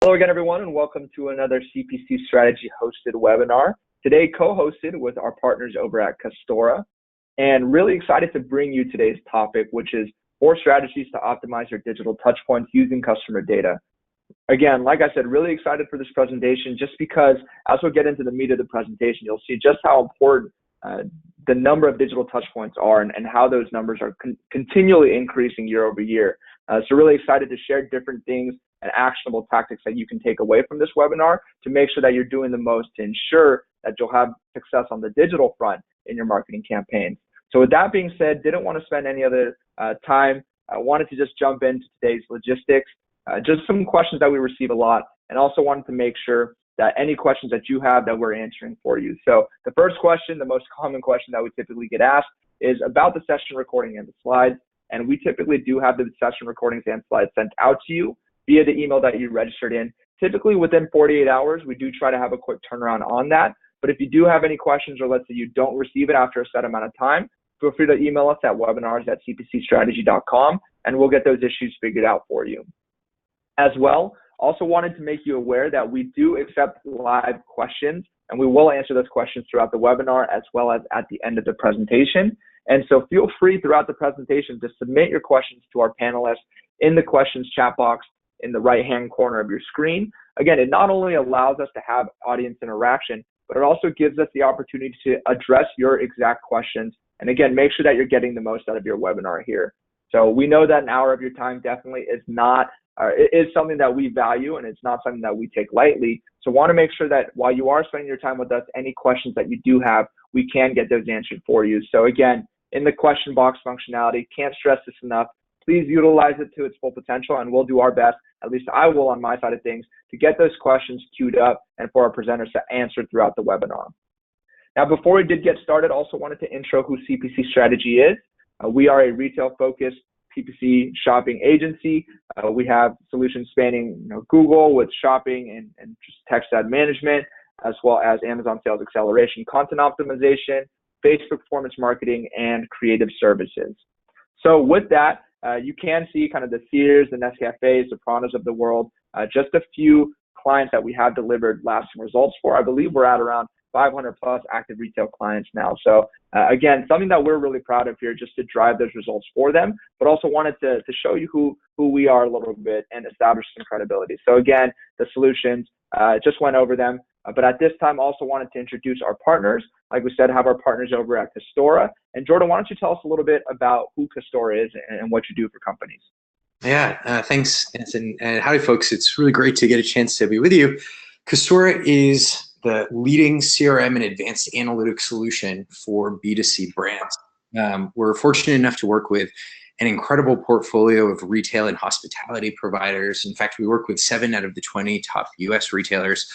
Hello again, everyone, and welcome to another CPC Strategy hosted webinar. Today, co-hosted with our partners over at Custora, and really excited to bring you today's topic, which is 4 strategies to optimize your digital touchpoints using customer data. Again, like I said, really excited for this presentation just because as we'll get into the meat of the presentation, you'll see just how important the number of digital touchpoints are and how those numbers are continually increasing year over year. So really excited to share different things and actionable tactics that you can take away from this webinar to make sure that you're doing the most to ensure that you'll have success on the digital front in your marketing campaigns. So with that being said, didn't want to spend any other time. I wanted to just jump into today's logistics, just some questions that we receive a lot, and also wanted to make sure that any questions that you have that we're answering for you. So the first question, the most common question that we typically get asked is about the session recording and the slides. And we typically do have the session recordings and slides sent out to you via the email that you registered in. Typically within 48 hours, we do try to have a quick turnaround on that. But if you do have any questions, or let's say you don't receive it after a set amount of time, feel free to email us at webinars@cpcstrategy.com and we'll get those issues figured out for you. As well, also wanted to make you aware that we do accept live questions, and we will answer those questions throughout the webinar as well as at the end of the presentation. And so feel free throughout the presentation to submit your questions to our panelists in the questions chat box in the right-hand corner of your screen. Again, it not only allows us to have audience interaction, but it also gives us the opportunity to address your exact questions. And again, make sure that you're getting the most out of your webinar here. So we know that an hour of your time definitely is not, it is something that we value, and it's not something that we take lightly. So want to make sure that while you are spending your time with us, any questions that you do have, we can get those answered for you. So again, in the question box functionality, can't stress this enough, please utilize it to its full potential, and we'll do our best, at least I will on my side of things, to get those questions queued up and for our presenters to answer throughout the webinar. Now, before we did get started, also wanted to intro who CPC Strategy is. We are a retail-focused PPC shopping agency. We have solutions spanning Google with shopping and just text ad management, as well as Amazon sales acceleration, content optimization, Facebook performance marketing, and creative services. So with that, you can see kind of the Sears, the Nescafes, the Sopranos of the world, just a few clients that we have delivered lasting results for. I believe we're at around 500 plus active retail clients now. So again, something that we're really proud of here, just to drive those results for them, but also wanted to show you who we are a little bit and establish some credibility. So again, the solutions, just went over them, but at this time also wanted to introduce our partners. Like we said, have our partners over at Custora. And Jordan, why don't you tell us a little bit about who Custora is and what you do for companies? Yeah, thanks, Anson. And howdy, folks. It's really great to get a chance to be with you. Custora is the leading CRM and advanced analytics solution for B2C brands. We're fortunate enough to work with an incredible portfolio of retail and hospitality providers. In fact, we work with 7 out of the 20 top US retailers.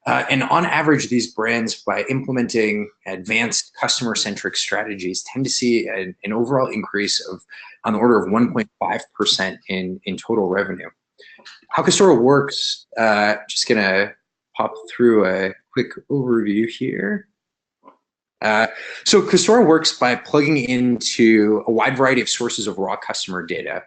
And on average, these brands, by implementing advanced customer-centric strategies, tend to see an overall increase of on the order of 1.5% in total revenue. How Custora works, just gonna pop through a quick overview here. So Custora works by plugging into a wide variety of sources of raw customer data,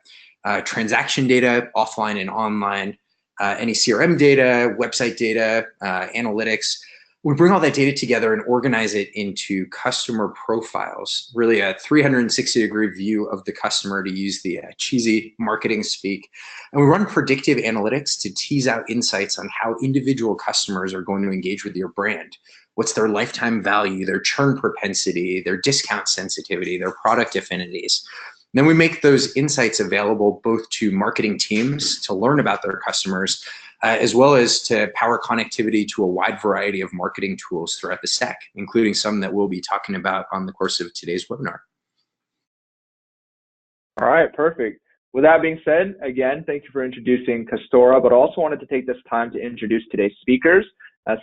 transaction data, offline and online, any CRM data, website data, analytics. We bring all that data together and organize it into customer profiles, really a 360-degree view of the customer, to use the cheesy marketing speak. And we run predictive analytics to tease out insights on how individual customers are going to engage with your brand. What's their lifetime value, their churn propensity, their discount sensitivity, their product affinities. Then we make those insights available both to marketing teams to learn about their customers, as well as to power connectivity to a wide variety of marketing tools throughout the stack, including some that we'll be talking about on the course of today's webinar. All right, perfect. With that being said, again, thank you for introducing Custora, but also wanted to take this time to introduce today's speakers.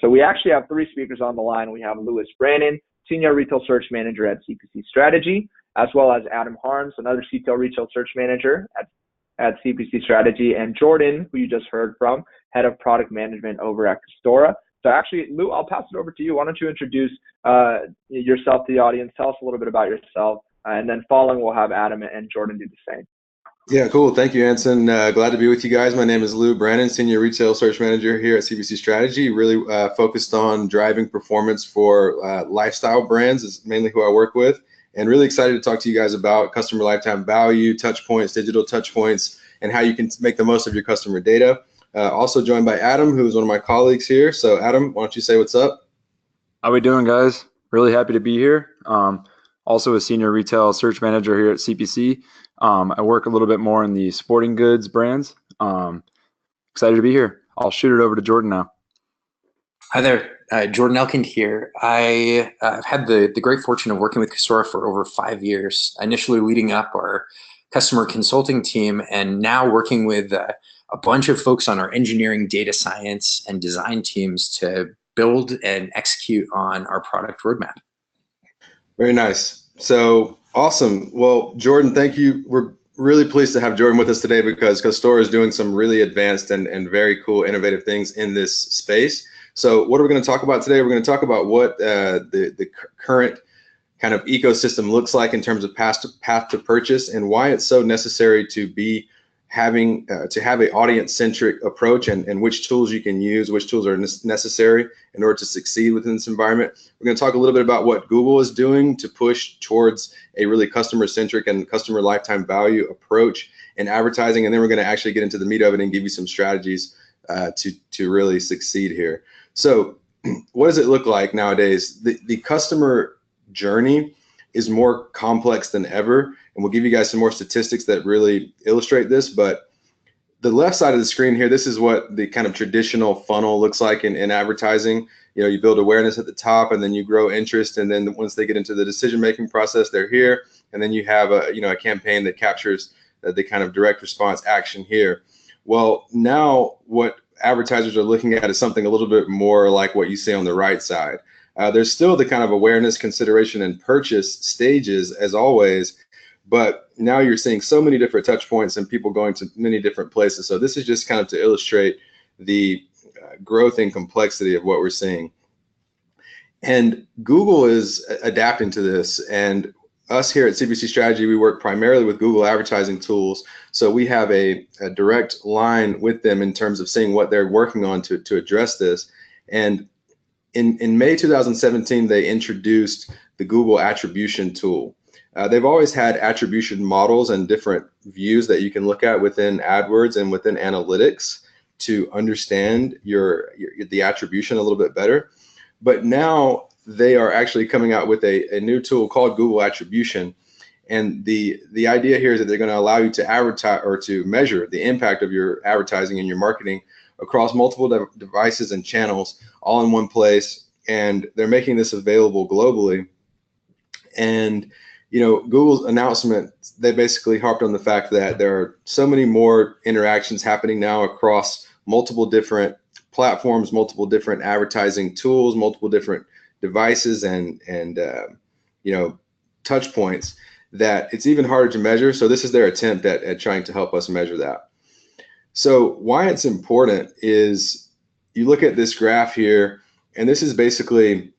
So we actually have 3 speakers on the line. We have Louis Brannon, Senior Retail Search Manager at CPC Strategy, as well as Adam Harms, another CTL Retail Search Manager at CPC Strategy, and Jordan, who you just heard from, Head of Product Management over at Custora. So actually, Lou, I'll pass it over to you. Why don't you introduce yourself to the audience, tell us a little bit about yourself, and then following, we'll have Adam and Jordan do the same. Yeah, cool. Thank you, Anson. Glad to be with you guys. My name is Lou Brannon, Senior Retail Search Manager here at CPC Strategy. Really focused on driving performance for lifestyle brands is mainly who I work with. And really excited to talk to you guys about customer lifetime value, touch points, digital touch points, and how you can make the most of your customer data. Also joined by Adam, who's one of my colleagues here. So Adam, why don't you say what's up? How we doing, guys? Really happy to be here. Also a senior retail search manager here at CPC. I work a little bit more in the sporting goods brands. Excited to be here. I'll shoot it over to Jordan now. Hi there, Jordan Elkind here. I've had the great fortune of working with Custora for over 5 years, initially leading up our customer consulting team, and now working with a bunch of folks on our engineering, data science, and design teams to build and execute on our product roadmap. Very nice. So awesome. Well, Jordan, thank you. We're really pleased to have Jordan with us today because Custora is doing some really advanced and very cool, innovative things in this space. So what are we going to talk about today? We're going to talk about what the current kind of ecosystem looks like in terms of path to purchase and why it's so necessary to be having to have an audience-centric approach and which tools you can use, which tools are necessary in order to succeed within this environment. We're going to talk a little bit about what Google is doing to push towards a really customer-centric and customer lifetime value approach in advertising, and then we're going to actually get into the meat of it and give you some strategies to really succeed here. So what does it look like nowadays? The customer journey is more complex than ever, and we'll give you guys some more statistics that really illustrate this. But the left side of the screen here, this is what the kind of traditional funnel looks like in advertising. You know, you build awareness at the top, and then you grow interest, and then once they get into the decision-making process, they're here, and then you have a campaign that captures the kind of direct response action here. Well, now what advertisers are looking at is something a little bit more like what you see on the right side. There's still the kind of awareness, consideration, and purchase stages as always, but now you're seeing so many different touch points and people going to many different places. So this is just kind of to illustrate the growth and complexity of what we're seeing. And Google is adapting to this, and us here at CPC Strategy, we work primarily with Google advertising tools. So we have a direct line with them in terms of seeing what they're working on to address this. And in May 2017, they introduced the Google attribution tool. They've always had attribution models and different views that you can look at within AdWords and within analytics to understand the attribution a little bit better. But now they are actually coming out with a new tool called Google Attribution. And the idea here is that they're going to allow you to advertise or to measure the impact of your advertising and your marketing across multiple devices and channels all in one place. And they're making this available globally. And Google's announcement, they basically harped on the fact that there are so many more interactions happening now across multiple different platforms, multiple different advertising tools, multiple different devices and touch points, that it's even harder to measure. So this is their attempt at trying to help us measure that. So why it's important is you look at this graph here, and this is basically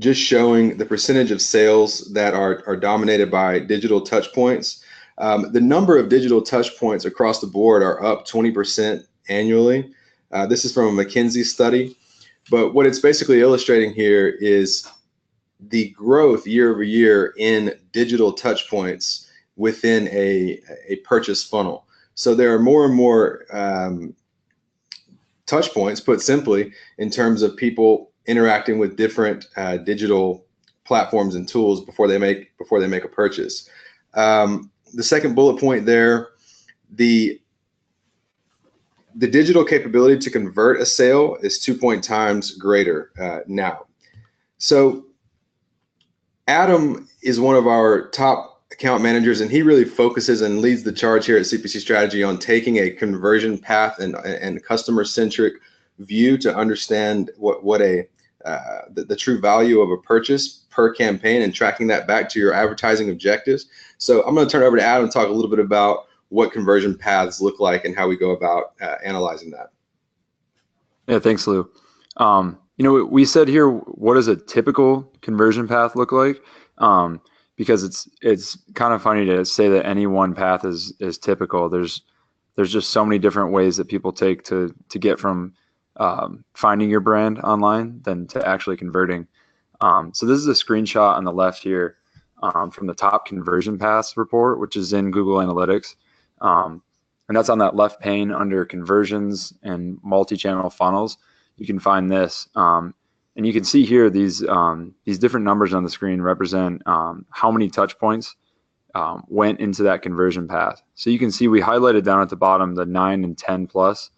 just showing the percentage of sales that are dominated by digital touch points. The number of digital touch points across the board are up 20% annually. This is from a McKinsey study. But what it's basically illustrating here is the growth year over year in digital touch points within a purchase funnel. So there are more and more touch points, put simply, in terms of people interacting with different digital platforms and tools before they make a purchase. The second bullet point there, the digital capability to convert a sale is 2 times greater now. So Adam is one of our top account managers, and he really focuses and leads the charge here at CPC Strategy on taking a conversion path and customer-centric view to understand what the true value of a purchase per campaign and tracking that back to your advertising objectives. So I'm going to turn it over to Adam and talk a little bit about what conversion paths look like and how we go about analyzing that. Yeah, thanks, Lou. We said here, what does a typical conversion path look like? because it's kind of funny to say that any one path is typical. There's just so many different ways that people take to get from finding your brand online than to actually converting. So this is a screenshot on the left here from the top conversion paths report, which is in Google Analytics. And that's on that left pane under conversions and multi-channel funnels. You can find this. And you can see here these different numbers on the screen represent how many touch points went into that conversion path. So you can see we highlighted down at the bottom the 9 and 10 plus.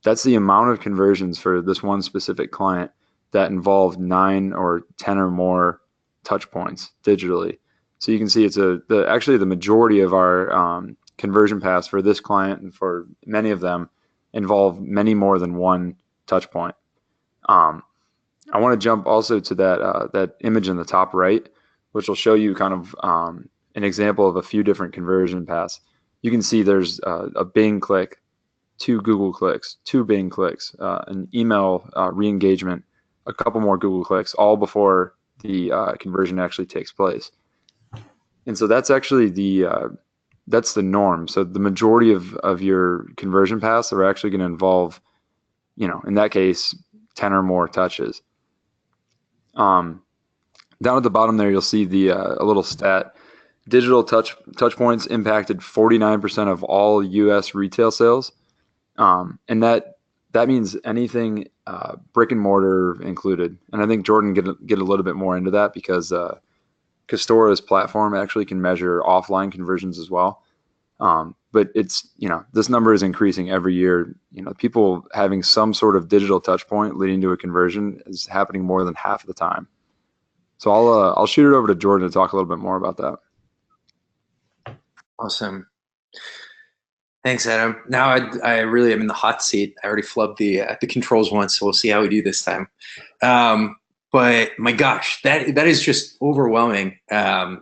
That's the amount of conversions for this one specific client that involved 9 or 10 or more touch points digitally. So you can see it's actually the majority of our conversion paths for this client and for many of them involve many more than one touch point. I want to jump also to that image in the top right, which will show you kind of an example of a few different conversion paths. You can see there's a Bing click, 2 Google clicks, 2 Bing clicks, an email re-engagement, a couple more Google clicks, all before the conversion actually takes place. And so that's actually that's the norm. So the majority of your conversion paths are actually going to involve, in that case, 10 or more touches. Down at the bottom there, you'll see a little stat. Digital touch points impacted 49% of all U.S. retail sales, and that means anything brick and mortar included. And I think Jordan get a little bit more into that because Custora's platform actually can measure offline conversions as well. But it's, this number is increasing every year. People having some sort of digital touch point leading to a conversion is happening more than half of the time. So I'll shoot it over to Jordan to talk a little bit more about that. Awesome. Thanks, Adam. Now I really am in the hot seat. I already flubbed the controls once, so we'll see how we do this time. But my gosh, that is just overwhelming.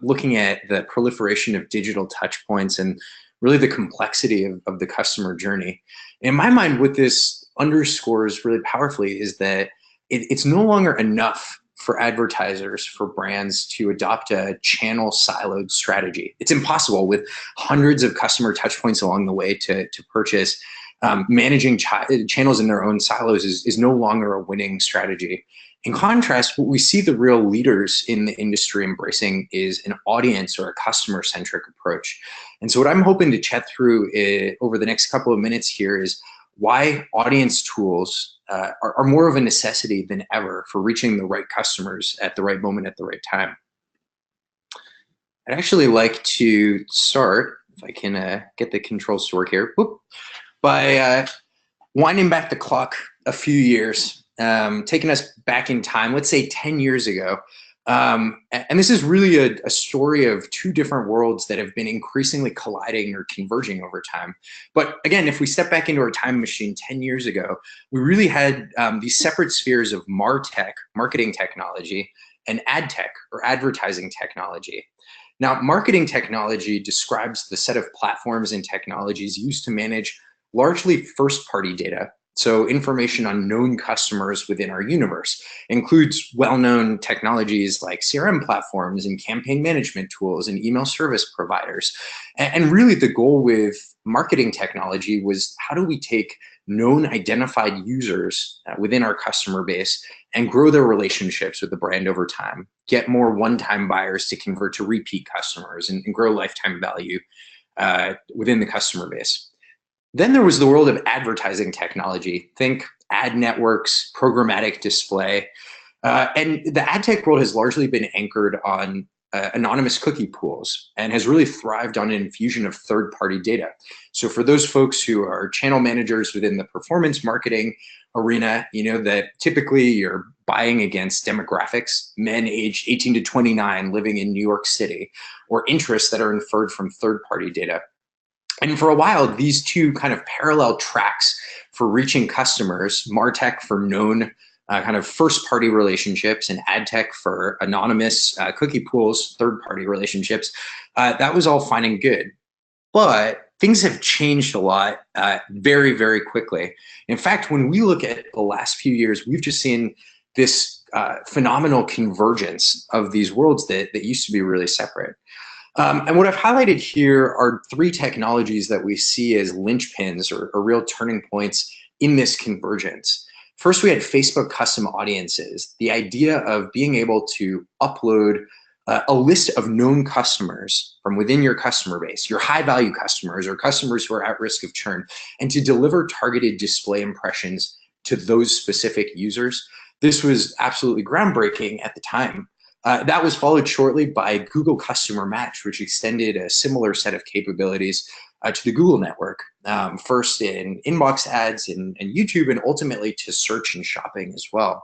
Looking at the proliferation of digital touch points and really the complexity of the customer journey. In my mind, what this underscores really powerfully is that it's no longer enough for advertisers, for brands to adopt a channel siloed strategy. It's impossible with hundreds of customer touch points along the way to purchase. Managing channels in their own silos is no longer a winning strategy. In contrast, what we see the real leaders in the industry embracing is an audience or a customer-centric approach. And so what I'm hoping to chat through over the next couple of minutes here is why audience tools are more of a necessity than ever for reaching the right customers at the right moment at the right time. I'd actually like to start, if I can get the controls to work here, by winding back the clock a few years, taking us back in time, let's say 10 years ago. And this is really a story of 2 different worlds that have been increasingly colliding or converging over time. But again, if we step back into our time machine 10 years ago, we really had these separate spheres of MarTech, marketing technology, and ad tech, or advertising technology. Now, marketing technology describes the set of platforms and technologies used to manage largely first-party data. So information on known customers within our universe includes well-known technologies like CRM platforms and campaign management tools and email service providers. And really the goal with marketing technology was, how do we take known identified users within our customer base and grow their relationships with the brand over time, get more one-time buyers to convert to repeat customers, and grow lifetime value within the customer base. Then there was the world of advertising technology. Think ad networks, programmatic display. And the ad tech world has largely been anchored on anonymous cookie pools and has really thrived on an infusion of third-party data. So for those folks who are channel managers within the performance marketing arena, that typically you're buying against demographics, men aged 18 to 29 living in New York City, or interests that are inferred from third-party data. And for a while, these 2 kind of parallel tracks for reaching customers, MarTech for known kind of first-party relationships and ad tech for anonymous cookie pools, third-party relationships, that was all fine and good. But things have changed a lot very, very quickly. In fact, when we look at the last few years, we've just seen this phenomenal convergence of these worlds that used to be really separate. And what I've highlighted here are 3 technologies that we see as linchpins or real turning points in this convergence. First, we had Facebook custom audiences, the idea of being able to upload a list of known customers from within your customer base, your high value customers or customers who are at risk of churn, and to deliver targeted display impressions to those specific users. This was absolutely groundbreaking at the time. That was followed shortly by Google Customer Match, which extended a similar set of capabilities to the Google network, first in inbox ads and YouTube, and ultimately to search and shopping as well.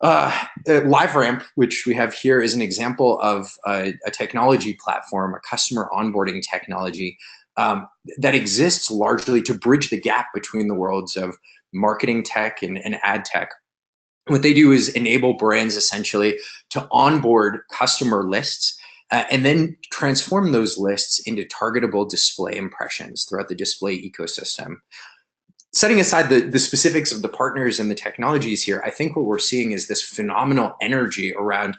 LiveRamp, which we have here, is an example of a technology platform, a customer onboarding technology that exists largely to bridge the gap between the worlds of marketing tech and ad tech. What they do is enable brands essentially to onboard customer lists and then transform those lists into targetable display impressions throughout the display ecosystem. Setting aside the specifics of the partners and the technologies here, I think what we're seeing is this phenomenal energy around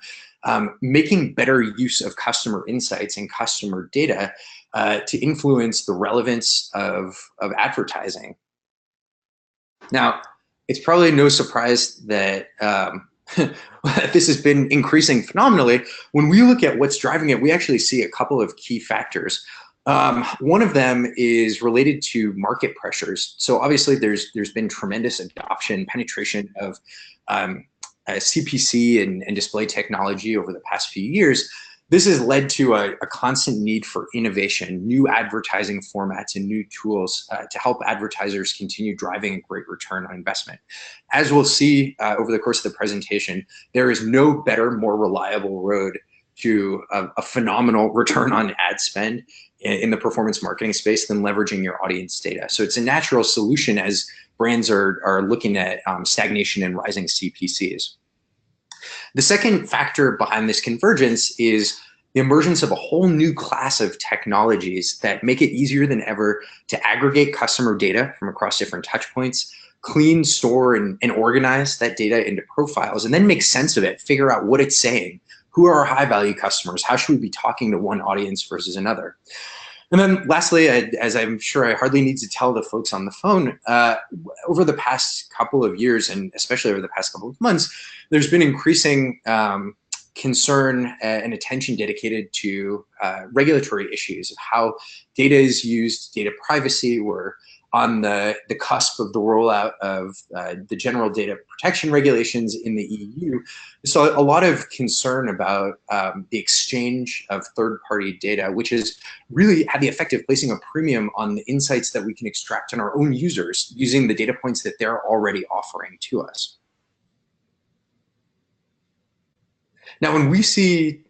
making better use of customer insights and customer data to influence the relevance of advertising. Now, it's probably no surprise that this has been increasing phenomenally. When we look at what's driving it, we actually see a couple of key factors. One of them is related to market pressures. So obviously there's been tremendous adoption, penetration of CPC and display technology over the past few years. This has led to a constant need for innovation, new advertising formats and new tools to help advertisers continue driving a great return on investment. As we'll see over the course of the presentation, there is no better, more reliable road to a phenomenal return on ad spend in the performance marketing space than leveraging your audience data. So it's a natural solution as brands are looking at stagnation and rising CPCs. The second factor behind this convergence is the emergence of a whole new class of technologies that make it easier than ever to aggregate customer data from across different touch points, clean, store, and organize that data into profiles, and then make sense of it, figure out what it's saying. Who are our high value customers? How should we be talking to one audience versus another? And then lastly, as I'm sure I hardly need to tell the folks on the phone, over the past couple of years, and especially over the past couple of months, there's been increasing concern and attention dedicated to regulatory issues of how data is used, data privacy. We're on the cusp of the rollout of the general data protection regulations in the EU. So a lot of concern about the exchange of third-party data, which has really had the effect of placing a premium on the insights that we can extract on our own users using the data points that they're already offering to us. Now, when we see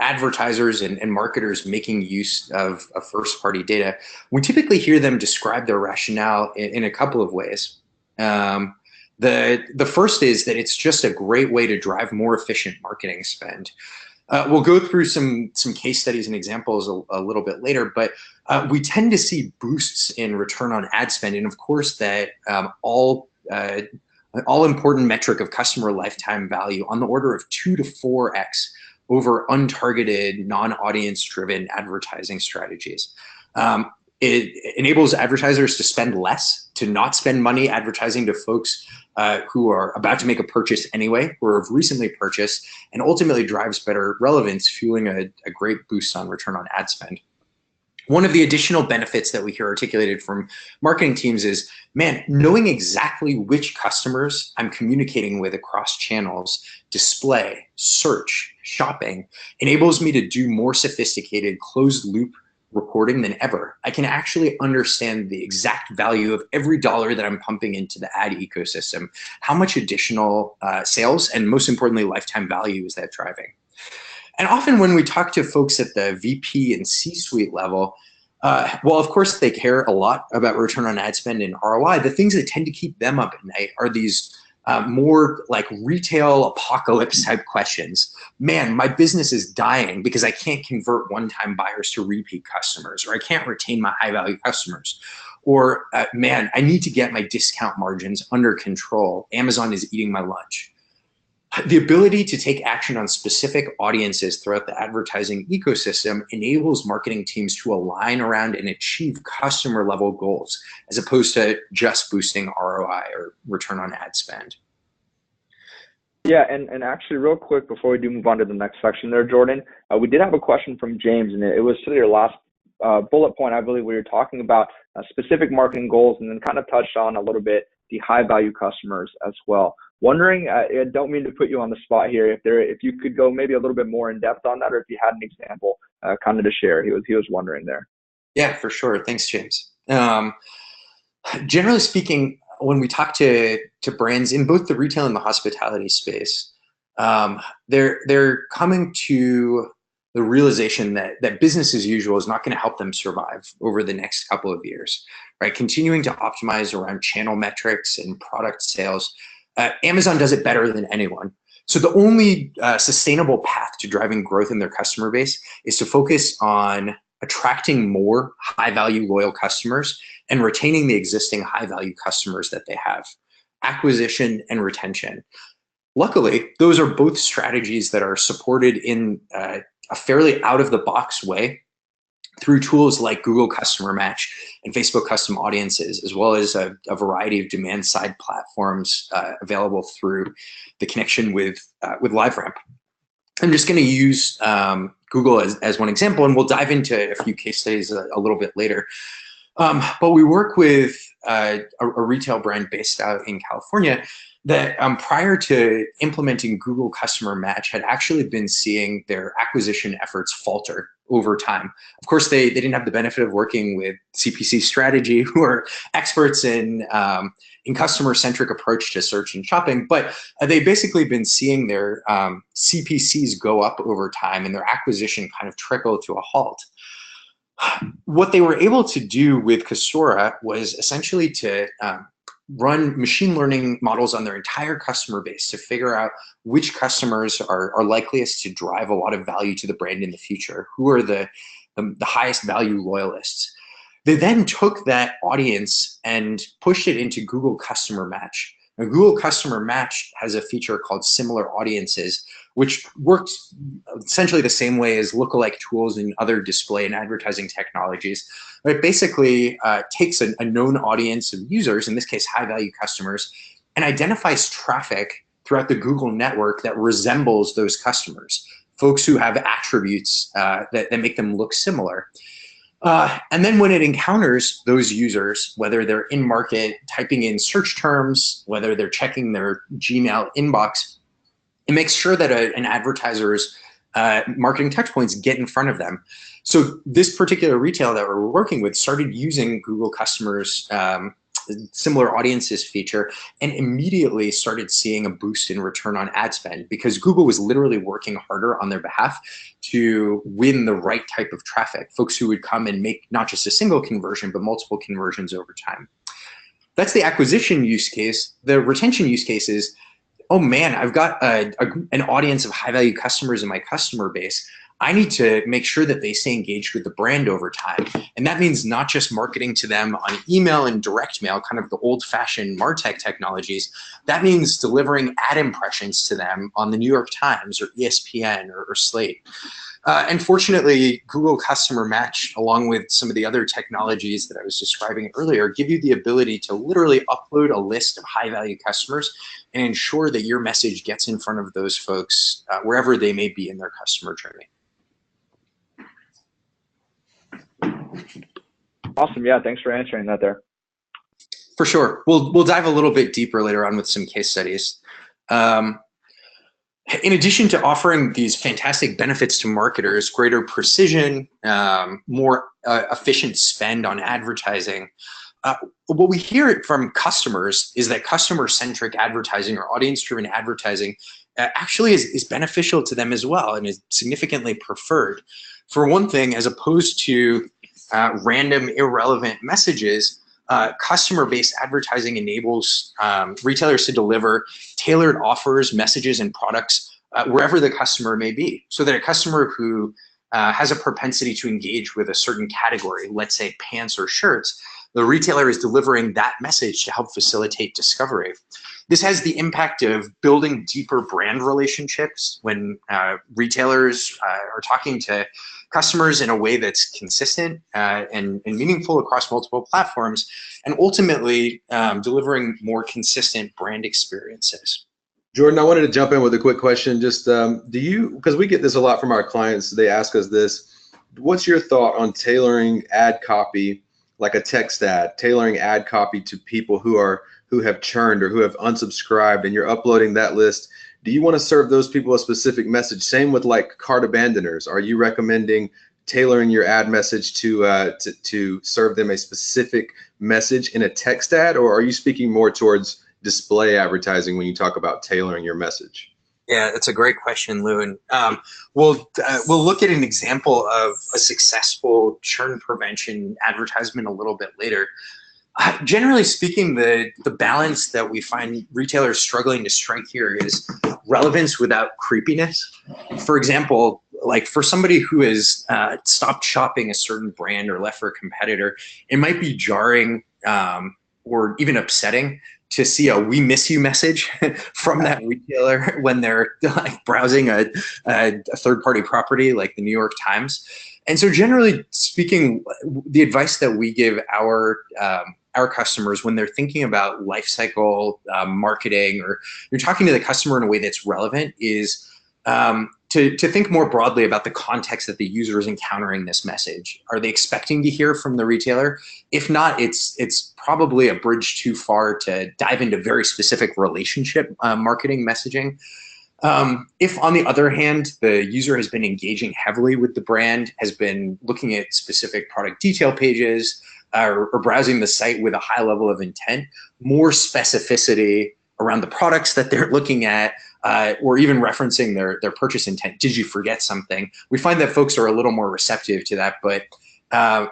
advertisers and marketers making use of first-party data, we typically hear them describe their rationale in a couple of ways. The first is that it's just a great way to drive more efficient marketing spend. We'll go through some case studies and examples a little bit later, but we tend to see boosts in return on ad spend, and of course that all important metric of customer lifetime value on the order of 2 to 4x over untargeted, non-audience driven advertising strategies. It enables advertisers to spend less, to not spend money advertising to folks who are about to make a purchase anyway, or have recently purchased, and ultimately drives better relevance, fueling a great boost on return on ad spend. One of the additional benefits that we hear articulated from marketing teams is, man, knowing exactly which customers I'm communicating with across channels, display, search, shopping, enables me to do more sophisticated closed loop reporting than ever. I can actually understand the exact value of every dollar that I'm pumping into the ad ecosystem, how much additional sales, and most importantly, lifetime value is that driving. And often when we talk to folks at the VP and C-suite level, well, of course, they care a lot about return on ad spend and ROI. The things that tend to keep them up at night are these more like retail apocalypse type questions. Man, my business is dying because I can't convert one-time buyers to repeat customers, or I can't retain my high-value customers. Or, man, I need to get my discount margins under control. Amazon is eating my lunch. The ability to take action on specific audiences throughout the advertising ecosystem enables marketing teams to align around and achieve customer level goals, as opposed to just boosting ROI or return on ad spend. Yeah, and actually real quick before we do move on to the next section there, Jordan, we did have a question from James, and it was to your last bullet point, I believe, where you're talking about specific marketing goals, and then kind of touched on a little bit the high value customers as well. Wondering, I don't mean to put you on the spot here, if you could go maybe a little bit more in depth on that, or if you had an example kind of to share. He was wondering there. Yeah, for sure. Thanks, James. Generally speaking, when we talk to brands in both the retail and the hospitality space, they're coming to the realization that business as usual is not going to help them survive over the next couple of years, right? Continuing to optimize around channel metrics and product sales. Amazon does it better than anyone. So the only sustainable path to driving growth in their customer base is to focus on attracting more high-value loyal customers and retaining the existing high-value customers that they have. Acquisition and retention. Luckily, those are both strategies that are supported in a fairly out-of-the-box way through tools like Google Customer Match and Facebook Custom Audiences, as well as a variety of demand-side platforms available through the connection with LiveRamp. I'm just going to use Google as one example, and we'll dive into a few case studies a little bit later. But we work with a retail brand based out in California that prior to implementing Google Customer Match had actually been seeing their acquisition efforts falter over time. Of course, they didn't have the benefit of working with CPC Strategy, who are experts in customer-centric approach to search and shopping, but they've basically been seeing their CPCs go up over time and their acquisition kind of trickle to a halt. What they were able to do with Custora was essentially to run machine learning models on their entire customer base to figure out which customers are likeliest to drive a lot of value to the brand in the future, who are the highest value loyalists. They then took that audience and pushed it into Google Customer Match. Now, Google Customer Match has a feature called Similar Audiences, which works essentially the same way as lookalike tools in other display and advertising technologies. It basically takes a known audience of users, in this case high-value customers, and identifies traffic throughout the Google network that resembles those customers, folks who have attributes that make them look similar. And then when it encounters those users, whether they're in market, typing in search terms, whether they're checking their Gmail inbox, it makes sure that an advertiser's marketing touchpoints get in front of them. So this particular retail that we're working with started using Google Customers Similar Audiences feature and immediately started seeing a boost in return on ad spend because Google was literally working harder on their behalf to win the right type of traffic, folks who would come and make not just a single conversion, but multiple conversions over time. That's the acquisition use case. The retention use case is, oh man, I've got an audience of high value customers in my customer base. I need to make sure that they stay engaged with the brand over time. And that means not just marketing to them on email and direct mail, kind of the old fashioned MarTech technologies. That means delivering ad impressions to them on the New York Times or ESPN or Slate. And fortunately, Google Customer Match, along with some of the other technologies that I was describing earlier, give you the ability to literally upload a list of high value customers and ensure that your message gets in front of those folks wherever they may be in their customer journey. Awesome. Yeah, thanks for answering that there. For sure. We'll dive a little bit deeper later on with some case studies. In addition to offering these fantastic benefits to marketers, greater precision, more efficient spend on advertising, what we hear from customers is that customer-centric advertising or audience-driven advertising actually is beneficial to them as well and is significantly preferred. For one thing, as opposed to random irrelevant messages, customer-based advertising enables retailers to deliver tailored offers, messages, and products wherever the customer may be. So that a customer who has a propensity to engage with a certain category, let's say pants or shirts, the retailer is delivering that message to help facilitate discovery. This has the impact of building deeper brand relationships when retailers are talking to customers in a way that's consistent and meaningful across multiple platforms, and ultimately delivering more consistent brand experiences. Jordan, I wanted to jump in with a quick question. Just because we get this a lot from our clients, they ask us this, what's your thought on tailoring ad copy, like a text ad, tailoring ad copy to people who have churned or who have unsubscribed, and you're uploading that list? Do you want to serve those people a specific message? Same with like cart abandoners. Are you recommending tailoring your ad message to serve them a specific message in a text ad, or are you speaking more towards display advertising when you talk about tailoring your message? Yeah, that's a great question, Lou. And we'll look at an example of a successful churn prevention advertisement a little bit later. Generally speaking, the balance that we find retailers struggling to strike here is relevance without creepiness. For example, like for somebody who has stopped shopping a certain brand or left for a competitor, it might be jarring or even upsetting to see a "we miss you" message from that retailer when they're like browsing a third-party property like the New York Times. And so generally speaking, the advice that we give our customers when they're thinking about life cycle marketing, or you're talking to the customer in a way that's relevant, is to think more broadly about the context that the user is encountering this message. Are they expecting to hear from the retailer? If not, it's probably a bridge too far to dive into very specific relationship marketing messaging. If, on the other hand, the user has been engaging heavily with the brand, has been looking at specific product detail pages, or browsing the site with a high level of intent, more specificity around the products that they're looking at, or even referencing their purchase intent. Did you forget something? We find that folks are a little more receptive to that, but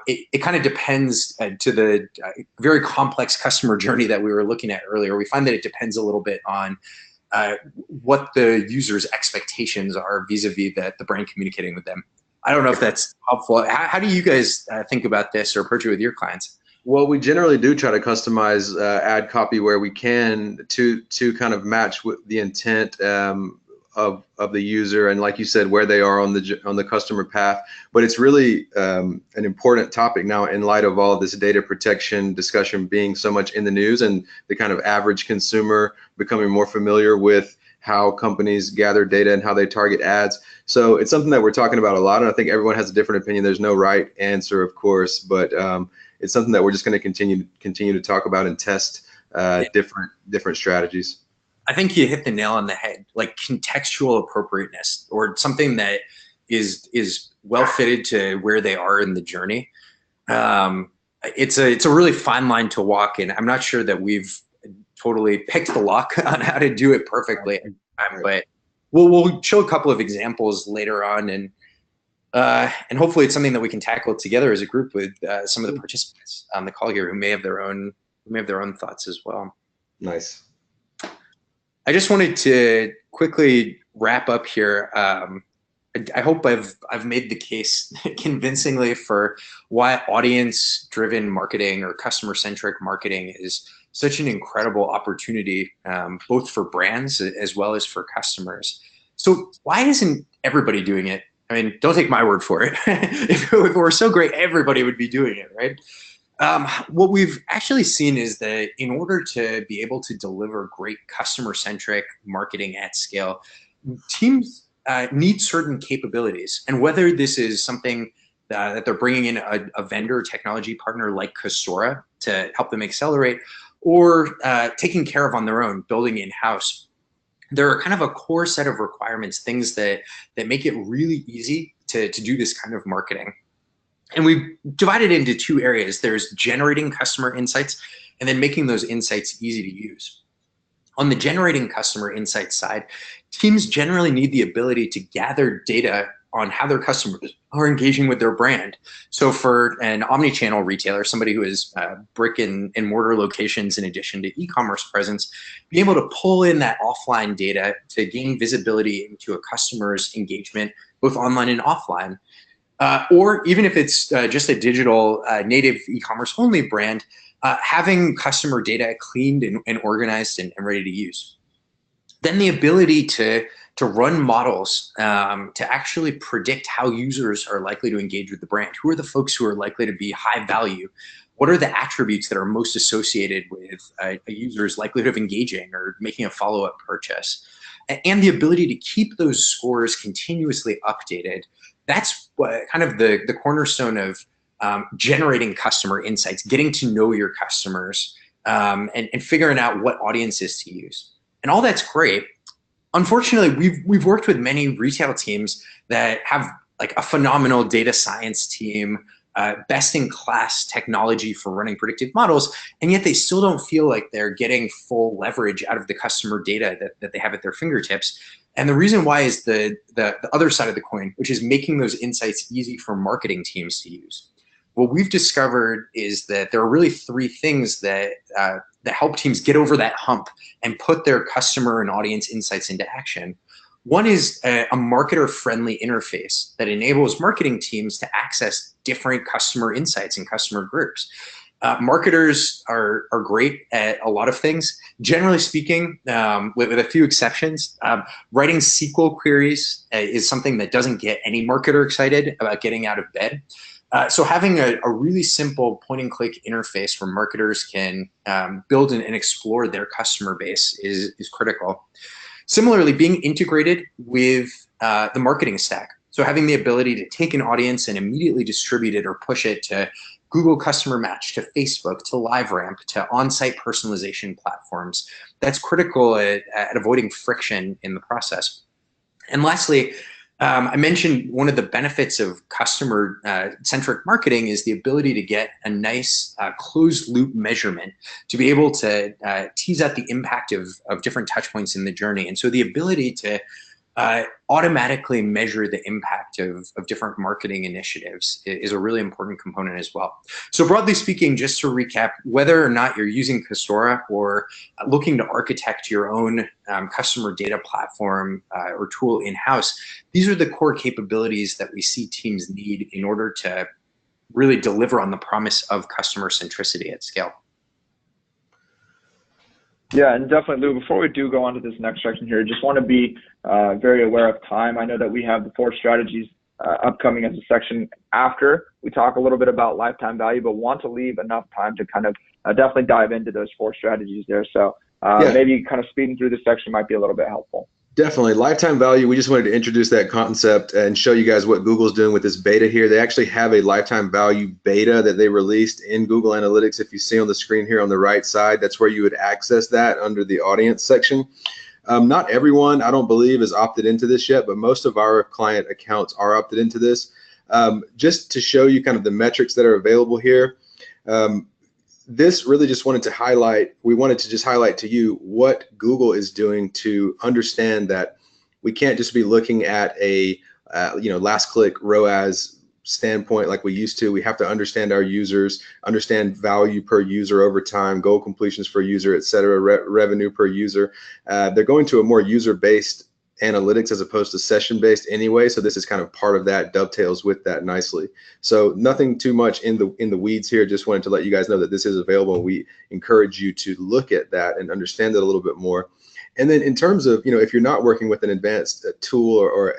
it kind of depends to the very complex customer journey that we were looking at earlier. We find that it depends a little bit on what the user's expectations are vis-a-vis the brand communicating with them. I don't know if that's helpful. How do you guys think about this or approach it with your clients? Well, we generally do try to customize ad copy where we can to kind of match with the intent of the user, and like you said, where they are on the customer path. But it's really an important topic now in light of all of this data protection discussion being so much in the news, and the kind of average consumer becoming more familiar with how companies gather data and how they target ads. So it's something that we're talking about a lot, and I think everyone has a different opinion. There's no right answer, of course, but it's something that we're just going to continue to talk about and test different strategies. I think you hit the nail on the head, like contextual appropriateness, or something that is well fitted to where they are in the journey. It's a really fine line to walk, and I'm not sure that we've totally picked the lock on how to do it perfectly, but we'll show a couple of examples later on, and hopefully it's something that we can tackle together as a group with some of the participants on the call here who may have their own thoughts as well. Nice. I just wanted to quickly wrap up here. I hope I've made the case convincingly for why audience-driven marketing or customer-centric marketing is such an incredible opportunity, both for brands as well as for customers. So why isn't everybody doing it? I mean, don't take my word for it. If it were so great, everybody would be doing it, right? What we've actually seen is that in order to be able to deliver great customer-centric marketing at scale, teams need certain capabilities. And whether this is something that they're bringing in a vendor technology partner like Custora to help them accelerate, or taking care of on their own, building in-house, there are kind of a core set of requirements, things that make it really easy to do this kind of marketing. And we divided it into two areas. There's generating customer insights, and then making those insights easy to use. On the generating customer insights side, teams generally need the ability to gather data on how their customers are engaging with their brand. So for an omni-channel retailer, somebody who has brick and mortar locations in addition to e-commerce presence, being able to pull in that offline data to gain visibility into a customer's engagement, both online and offline. Or even if it's just a digital native e-commerce only brand, having customer data cleaned and organized and ready to use. Then the ability to run models to actually predict how users are likely to engage with the brand. Who are the folks who are likely to be high value? What are the attributes that are most associated with a user's likelihood of engaging or making a follow-up purchase? And the ability to keep those scores continuously updated. That's kind of the cornerstone of generating customer insights, getting to know your customers, and figuring out what audiences to use. And all that's great. Unfortunately, we've worked with many retail teams that have like a phenomenal data science team, best-in-class technology for running predictive models, and yet they still don't feel like they're getting full leverage out of the customer data that they have at their fingertips. And the reason why is the other side of the coin, which is making those insights easy for marketing teams to use. What we've discovered is that there are really three things that help teams get over that hump and put their customer and audience insights into action. One is a marketer-friendly interface that enables marketing teams to access different customer insights and customer groups. Marketers are great at a lot of things. Generally speaking, with a few exceptions, writing SQL queries is something that doesn't get any marketer excited about getting out of bed. So having a really simple point-and-click interface where marketers can build and explore their customer base is critical. Similarly, being integrated with the marketing stack. So having the ability to take an audience and immediately distribute it or push it to Google Customer Match, to Facebook, to LiveRamp, to on-site personalization platforms. That's critical at avoiding friction in the process. And lastly, I mentioned one of the benefits of customer-centric marketing is the ability to get a nice closed-loop measurement to be able to tease out the impact of different touch points in the journey. And so the ability to automatically measure the impact of different marketing initiatives is a really important component as well. So broadly speaking, just to recap, whether or not you're using Custora or looking to architect your own customer data platform or tool in-house, these are the core capabilities that we see teams need in order to really deliver on the promise of customer centricity at scale. Yeah, and definitely, Lou, before we do go on to this next section here, just want to be very aware of time. I know that we have the 4 strategies upcoming as a section after we talk a little bit about lifetime value, but want to leave enough time to kind of definitely dive into those 4 strategies there. So maybe kind of speeding through this section might be a little bit helpful. Definitely. Lifetime value, we just wanted to introduce that concept and show you guys what Google's doing with this beta here. They actually have a lifetime value beta that they released in Google Analytics. If you see on the screen here on the right side, that's where you would access that under the audience section. Not everyone, I don't believe, is opted into this yet, but most of our client accounts are opted into this. Just to show you kind of the metrics that are available here. This really just wanted to highlight, we wanted to just highlight to you what Google is doing to understand that we can't just be looking at a last click ROAS standpoint like we used to. We have to understand our users, understand value per user over time, goal completions per user, et cetera, revenue per user. They're going to a more user-based analytics as opposed to session-based anyway, so this is kind of part of that, dovetails with that nicely. So nothing too much in the weeds here, just wanted to let you guys know that this is available, and we encourage you to look at that and understand it a little bit more. And then in terms of, if you're not working with an advanced tool or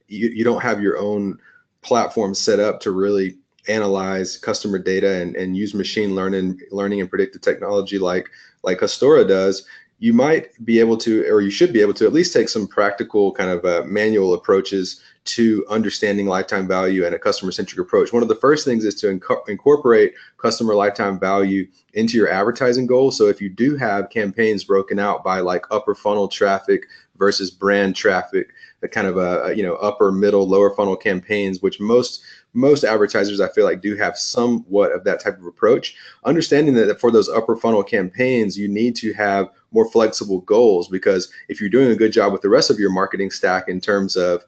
you don't have your own platform set up to really analyze customer data and use machine learning and predictive technology like Custora does, you might be able to, or you should be able to, at least take some practical kind of manual approaches to understanding lifetime value and a customer-centric approach. One of the first things is to incorporate customer lifetime value into your advertising goals. So if you do have campaigns broken out by like upper funnel traffic versus brand traffic, the kind of upper, middle, lower funnel campaigns, which most most advertisers, I feel like, do have somewhat of that type of approach. Understanding that for those upper funnel campaigns, you need to have more flexible goals, because if you're doing a good job with the rest of your marketing stack in terms of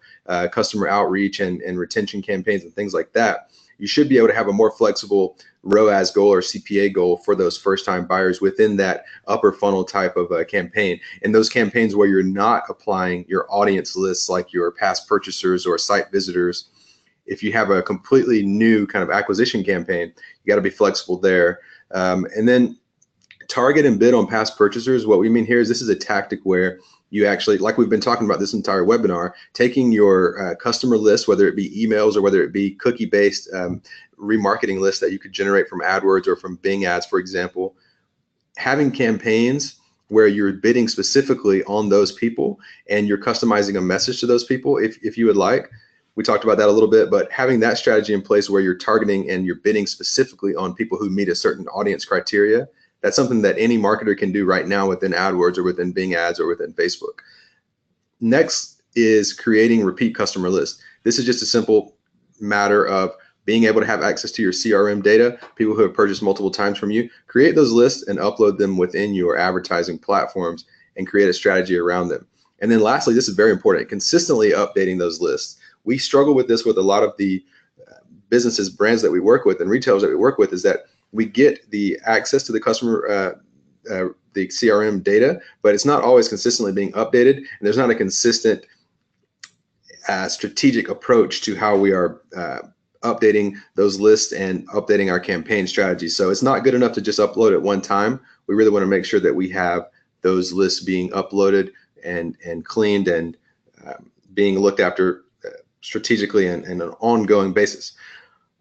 customer outreach and retention campaigns and things like that, you should be able to have a more flexible ROAS goal or CPA goal for those first-time buyers within that upper funnel type of campaign. And those campaigns where you're not applying your audience lists, like your past purchasers or site visitors, if you have a completely new kind of acquisition campaign, you got to be flexible there. And then target and bid on past purchasers. What we mean here is this is a tactic where you actually, like we've been talking about this entire webinar, taking your customer list, whether it be emails or whether it be cookie-based remarketing lists that you could generate from AdWords or from Bing ads, for example, having campaigns where you're bidding specifically on those people and you're customizing a message to those people if you would like. We talked about that a little bit, but having that strategy in place where you're targeting and you're bidding specifically on people who meet a certain audience criteria, that's something that any marketer can do right now within AdWords or within Bing ads or within Facebook. Next is creating repeat customer lists. This is just a simple matter of being able to have access to your CRM data, people who have purchased multiple times from you. Create those lists and upload them within your advertising platforms and create a strategy around them. And then lastly, this is very important, consistently updating those lists. We struggle with this with a lot of the businesses, brands that we work with and retailers that we work with, is that we get the access to the customer, the CRM data, but it's not always consistently being updated, and there's not a consistent strategic approach to how we are updating those lists and updating our campaign strategies. So it's not good enough to just upload at one time. We really want to make sure that we have those lists being uploaded and cleaned and being looked after strategically and an ongoing basis.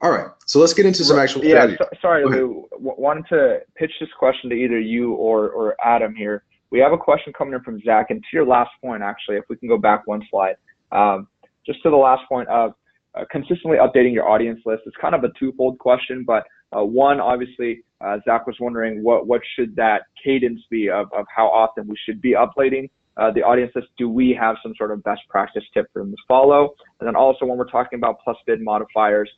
All right, so let's get into some actual strategy. Sorry, Lou. Wanted to pitch this question to either you or Adam here. We have a question coming in from Zach, and to your last point, actually, if we can go back one slide, just to the last point of consistently updating your audience list. It's kind of a twofold question, but one, obviously, Zach was wondering what should that cadence be of how often we should be updating the audience list. Do we have some sort of best practice tip for them to follow? And then also, when we're talking about plus bid modifiers,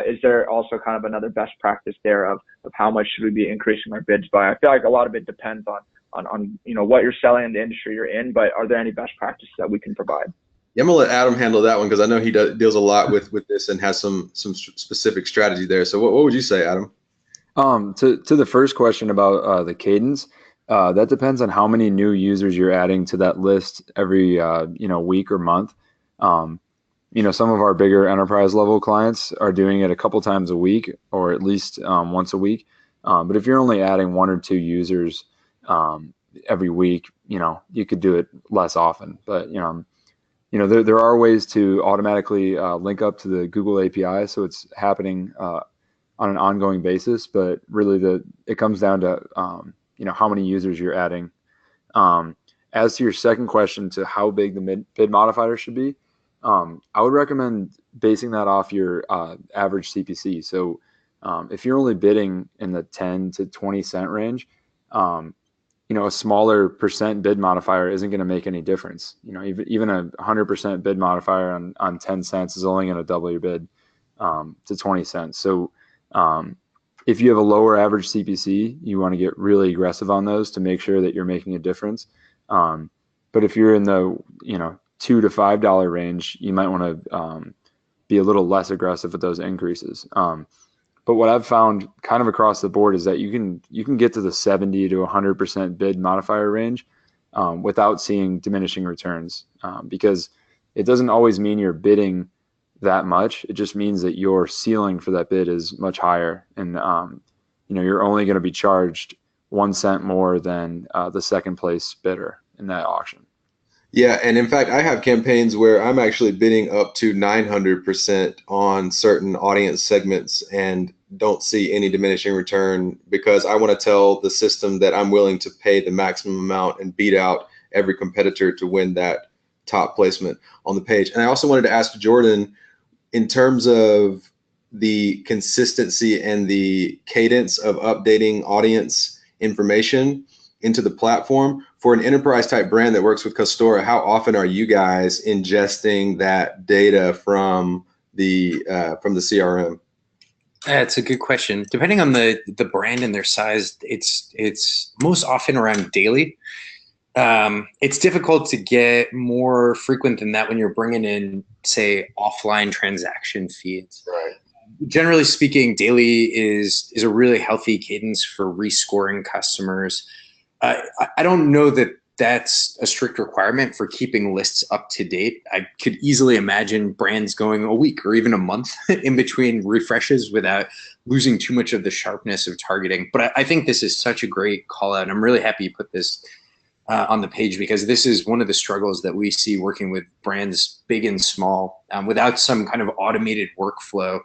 is there also kind of another best practice there of how much should we be increasing our bids by? I feel like a lot of it depends on you know what you're selling in the industry you're in, but are there any best practices that we can provide? Yeah, I'm gonna let Adam handle that one because I know he deals a lot with this and has some specific strategy there. So what would you say, Adam? To the first question about the cadence, that depends on how many new users you're adding to that list every week or month. Some of our bigger enterprise level clients are doing it a couple times a week or at least once a week. But if you're only adding 1 or 2 users every week, you could do it less often. But there are ways to automatically link up to the Google API, so it's happening on an ongoing basis. But really, it comes down to how many users you're adding. As to your second question, to how big the bid modifier should be, I would recommend basing that off your average CPC. So if you're only bidding in the 10 to 20 cent range, a smaller percent bid modifier isn't going to make any difference. Even a 100% bid modifier on 10 cents is only going to double your bid to 20 cents. So if you have a lower average CPC, you want to get really aggressive on those to make sure that you're making a difference. But if you're in the $2 to $5 range, you might want to be a little less aggressive with those increases. But what I've found kind of across the board is that you can get to the 70 to 100% bid modifier range without seeing diminishing returns, because it doesn't always mean you're bidding that much. It just means that your ceiling for that bid is much higher, and you're only going to be charged 1 cent more than the second place bidder in that auction. Yeah, and in fact, I have campaigns where I'm actually bidding up to 900% on certain audience segments and don't see any diminishing return because I want to tell the system that I'm willing to pay the maximum amount and beat out every competitor to win that top placement on the page. And I also wanted to ask Jordan, in terms of the consistency and the cadence of updating audience information into the platform, for an enterprise type brand that works with Custora, how often are you guys ingesting that data from from the CRM? It's a good question. Depending on the brand and their size, it's most often around daily. It's difficult to get more frequent than that when you're bringing in, say, offline transaction feeds. Right. Generally speaking, daily is a really healthy cadence for rescoring customers. I don't know that that's a strict requirement for keeping lists up to date. I could easily imagine brands going a week or even a month in between refreshes without losing too much of the sharpness of targeting. But I think this is such a great call out. I'm really happy you put this on the page, because this is one of the struggles that we see working with brands big and small without some kind of automated workflow.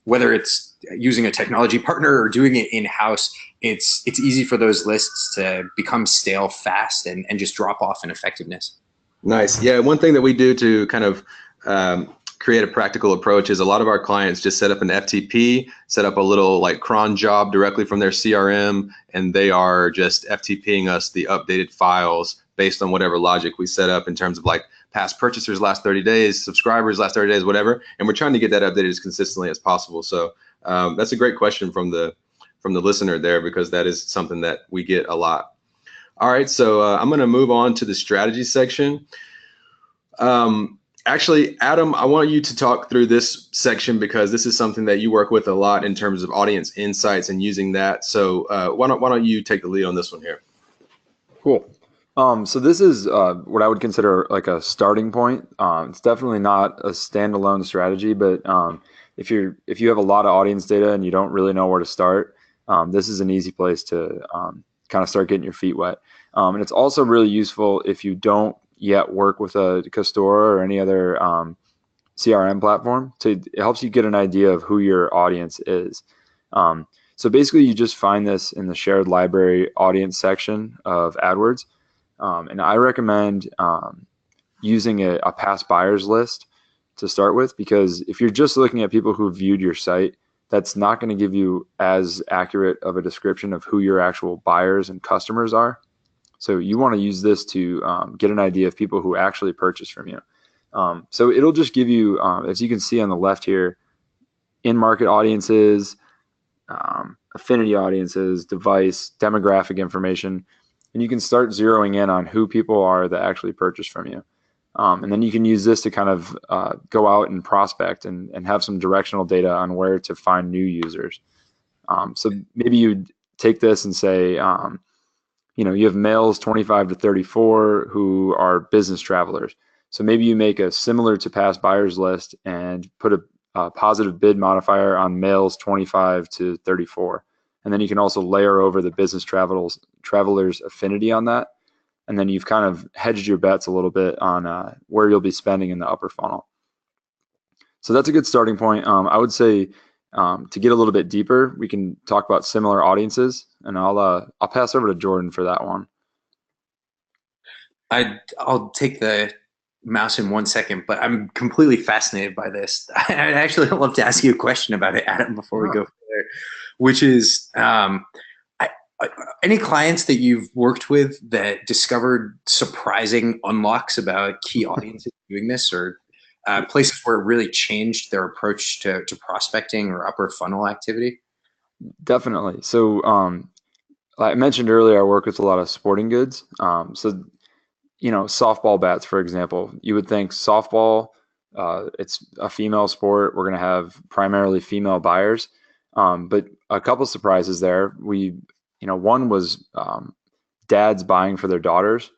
Whether it's using a technology partner or doing it in-house, it's easy for those lists to become stale fast and just drop off in effectiveness. Nice. Yeah, one thing that we do to kind of create a practical approach is a lot of our clients just set up an FTP, set up a little like cron job directly from their CRM, and they are just FTPing us the updated files based on whatever logic we set up in terms of like past purchasers last 30 days, subscribers last 30 days, whatever. And we're trying to get that updated as consistently as possible. So that's a great question from the listener there, because that is something that we get a lot. All right, so I'm going to move on to the strategy section. Actually, Adam, I want you to talk through this section because this is something that you work with a lot in terms of audience insights and using that. So why don't you take the lead on this one here? Cool. So this is what I would consider like a starting point. It's definitely not a standalone strategy, but if you have a lot of audience data and you don't really know where to start, this is an easy place to kind of start getting your feet wet. And it's also really useful if you don't yet work with a Custora or any other CRM platform. It helps you get an idea of who your audience is. So basically, you just find this in the shared library audience section of AdWords. And I recommend using a past buyers list to start with, because if you're just looking at people who viewed your site, that's not going to give you as accurate of a description of who your actual buyers and customers are. So you want to use this to get an idea of people who actually purchase from you. So it'll just give you, as you can see on the left here, in-market audiences, affinity audiences, device, demographic information, and you can start zeroing in on who people are that actually purchase from you. And then you can use this to kind of go out and prospect and have some directional data on where to find new users. So maybe you take this and say, you have males 25 to 34 who are business travelers. So maybe you make a similar to past buyers list and put a positive bid modifier on males 25 to 34. And then you can also layer over the business travelers affinity on that. And then you've kind of hedged your bets a little bit on where you'll be spending in the upper funnel. So that's a good starting point. I would say to get a little bit deeper, we can talk about similar audiences, and I'll pass over to Jordan for that one. I'll take the mouse in 1 second, but I'm completely fascinated by this. I'd actually love to ask you a question about it, Adam, before we go further, which is any clients that you've worked with that discovered surprising unlocks about key audiences doing this, or places where it really changed their approach to prospecting or upper funnel activity? Definitely. So like I mentioned earlier, I work with a lot of sporting goods. So, softball bats, for example, you would think softball, it's a female sport. We're going to have primarily female buyers. But a couple surprises there. One was dads buying for their daughters.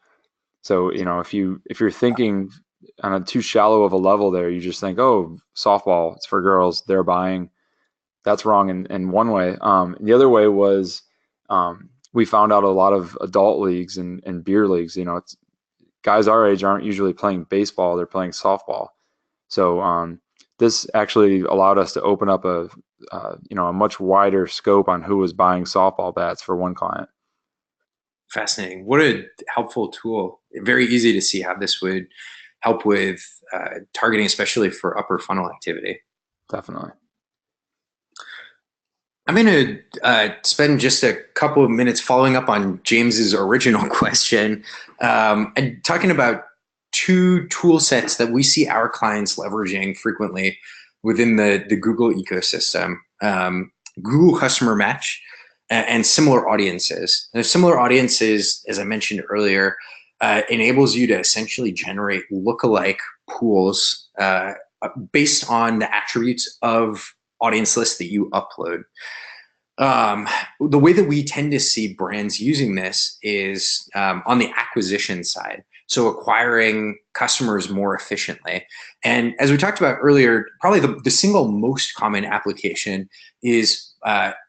So, if you're thinking on a too shallow of a level there, you just think, oh, softball, it's for girls, they're buying. That's wrong in one way. The other way was we found out a lot of adult leagues and beer leagues, it's guys our age aren't usually playing baseball, they're playing softball. So this actually allowed us to open up a much wider scope on who was buying softball bats for one client. Fascinating. What a helpful tool. Very easy to see how this would help with targeting, especially for upper funnel activity. Definitely. I'm going to spend just a couple of minutes following up on James's original question and talking about two tool sets that we see our clients leveraging frequently within the Google ecosystem: Google Customer Match and similar audiences. And similar audiences, as I mentioned earlier, enables you to essentially generate lookalike pools based on the attributes of audience lists that you upload. The way that we tend to see brands using this is on the acquisition side, so acquiring customers more efficiently. And as we talked about earlier, probably the single most common application is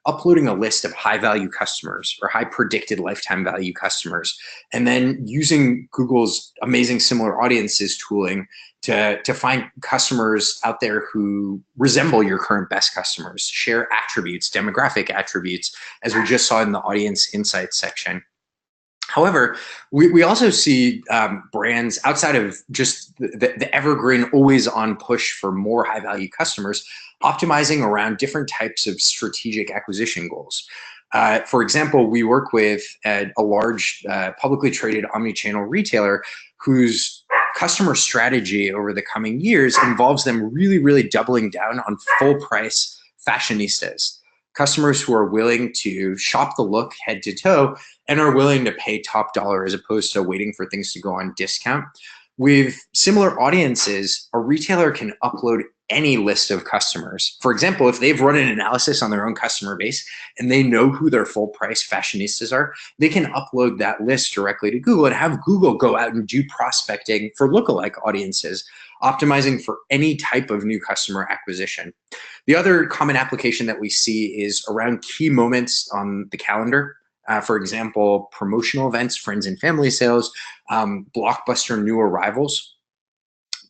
uploading a list of high value customers or high predicted lifetime value customers, and then using Google's amazing similar audiences tooling to find customers out there who resemble your current best customers, share attributes, demographic attributes, as we just saw in the audience insights section. However, we also see brands outside of just the evergreen, always on push for more high value customers, optimizing around different types of strategic acquisition goals. For example, we work with a large publicly traded omni-channel retailer whose customer strategy over the coming years involves them really doubling down on full price fashionistas, customers who are willing to shop the look head to toe and are willing to pay top dollar as opposed to waiting for things to go on discount. With similar audiences, a retailer can upload any list of customers. For example, if they've run an analysis on their own customer base and they know who their full price fashionistas are, they can upload that list directly to Google and have Google go out and do prospecting for lookalike audiences, optimizing for any type of new customer acquisition. The other common application that we see is around key moments on the calendar. For example, promotional events, friends and family sales, blockbuster new arrivals.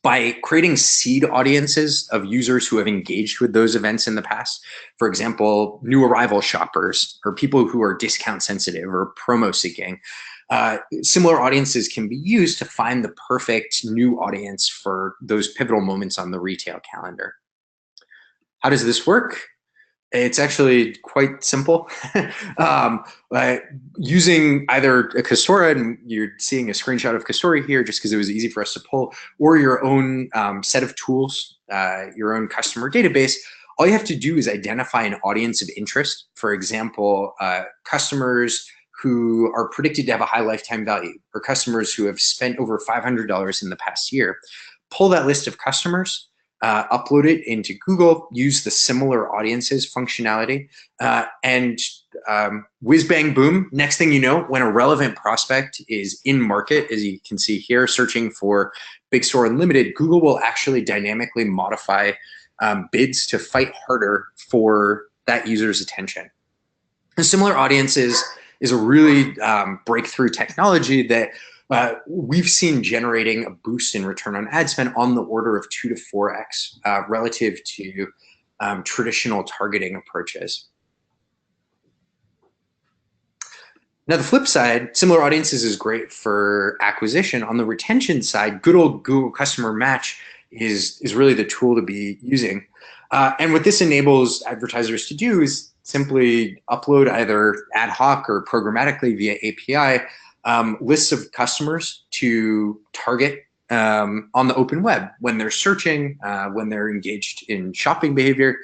By creating seed audiences of users who have engaged with those events in the past, for example, new arrival shoppers or people who are discount sensitive or promo seeking, similar audiences can be used to find the perfect new audience for those pivotal moments on the retail calendar. How does this work? It's actually quite simple. Using either a Custora, and you're seeing a screenshot of Custora here just because it was easy for us to pull, or your own set of tools, your own customer database, all you have to do is identify an audience of interest. For example, customers who are predicted to have a high lifetime value, or customers who have spent over $500 in the past year. Pull that list of customers, upload it into Google, use the similar audiences functionality, and whiz bang boom. Next thing you know, when a relevant prospect is in market, as you can see here, searching for Big Store Unlimited, Google will actually dynamically modify bids to fight harder for that user's attention. And similar audiences is a really breakthrough technology that we've seen generating a boost in return on ad spend on the order of 2 to 4x relative to traditional targeting approaches. Now, the flip side, similar audiences is great for acquisition. On the retention side, good old Google Customer Match is really the tool to be using. And what this enables advertisers to do is simply upload either ad hoc or programmatically via API lists of customers to target on the open web when they're searching, when they're engaged in shopping behavior,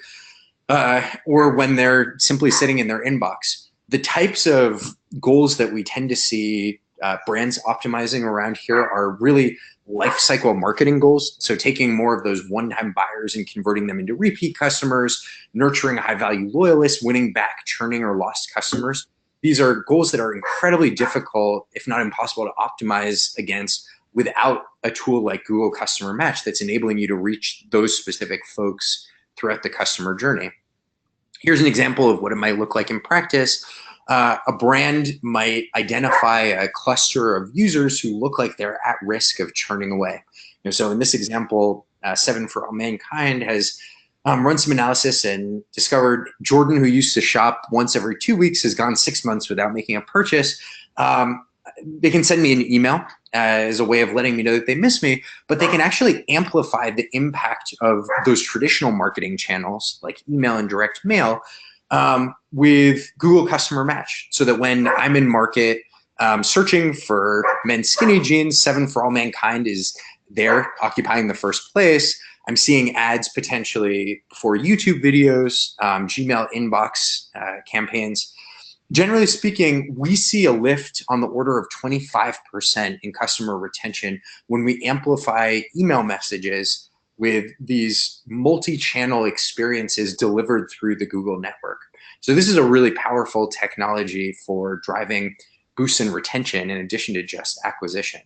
or when they're simply sitting in their inbox. The types of goals that we tend to see brands optimizing around here are really life cycle marketing goals. So taking more of those one-time buyers and converting them into repeat customers, nurturing a high-value loyalist, winning back churning or lost customers. These are goals that are incredibly difficult, if not impossible, to optimize against without a tool like Google Customer Match that's enabling you to reach those specific folks throughout the customer journey. Here's an example of what it might look like in practice. A brand might identify a cluster of users who look like they're at risk of churning away. So in this example, 7 for All Mankind has run some analysis and discovered Jordan, who used to shop once every 2 weeks, has gone 6 months without making a purchase. They can send me an email as a way of letting me know that they miss me, but they can actually amplify the impact of those traditional marketing channels like email and direct mail with Google Customer Match, so that when I'm in market searching for men's skinny jeans, 7 for All Mankind is there occupying the first place. I'm seeing ads potentially for YouTube videos, Gmail inbox campaigns. Generally speaking, we see a lift on the order of 25% in customer retention when we amplify email messages with these multi-channel experiences delivered through the Google network. So this is a really powerful technology for driving boosts in retention in addition to just acquisition.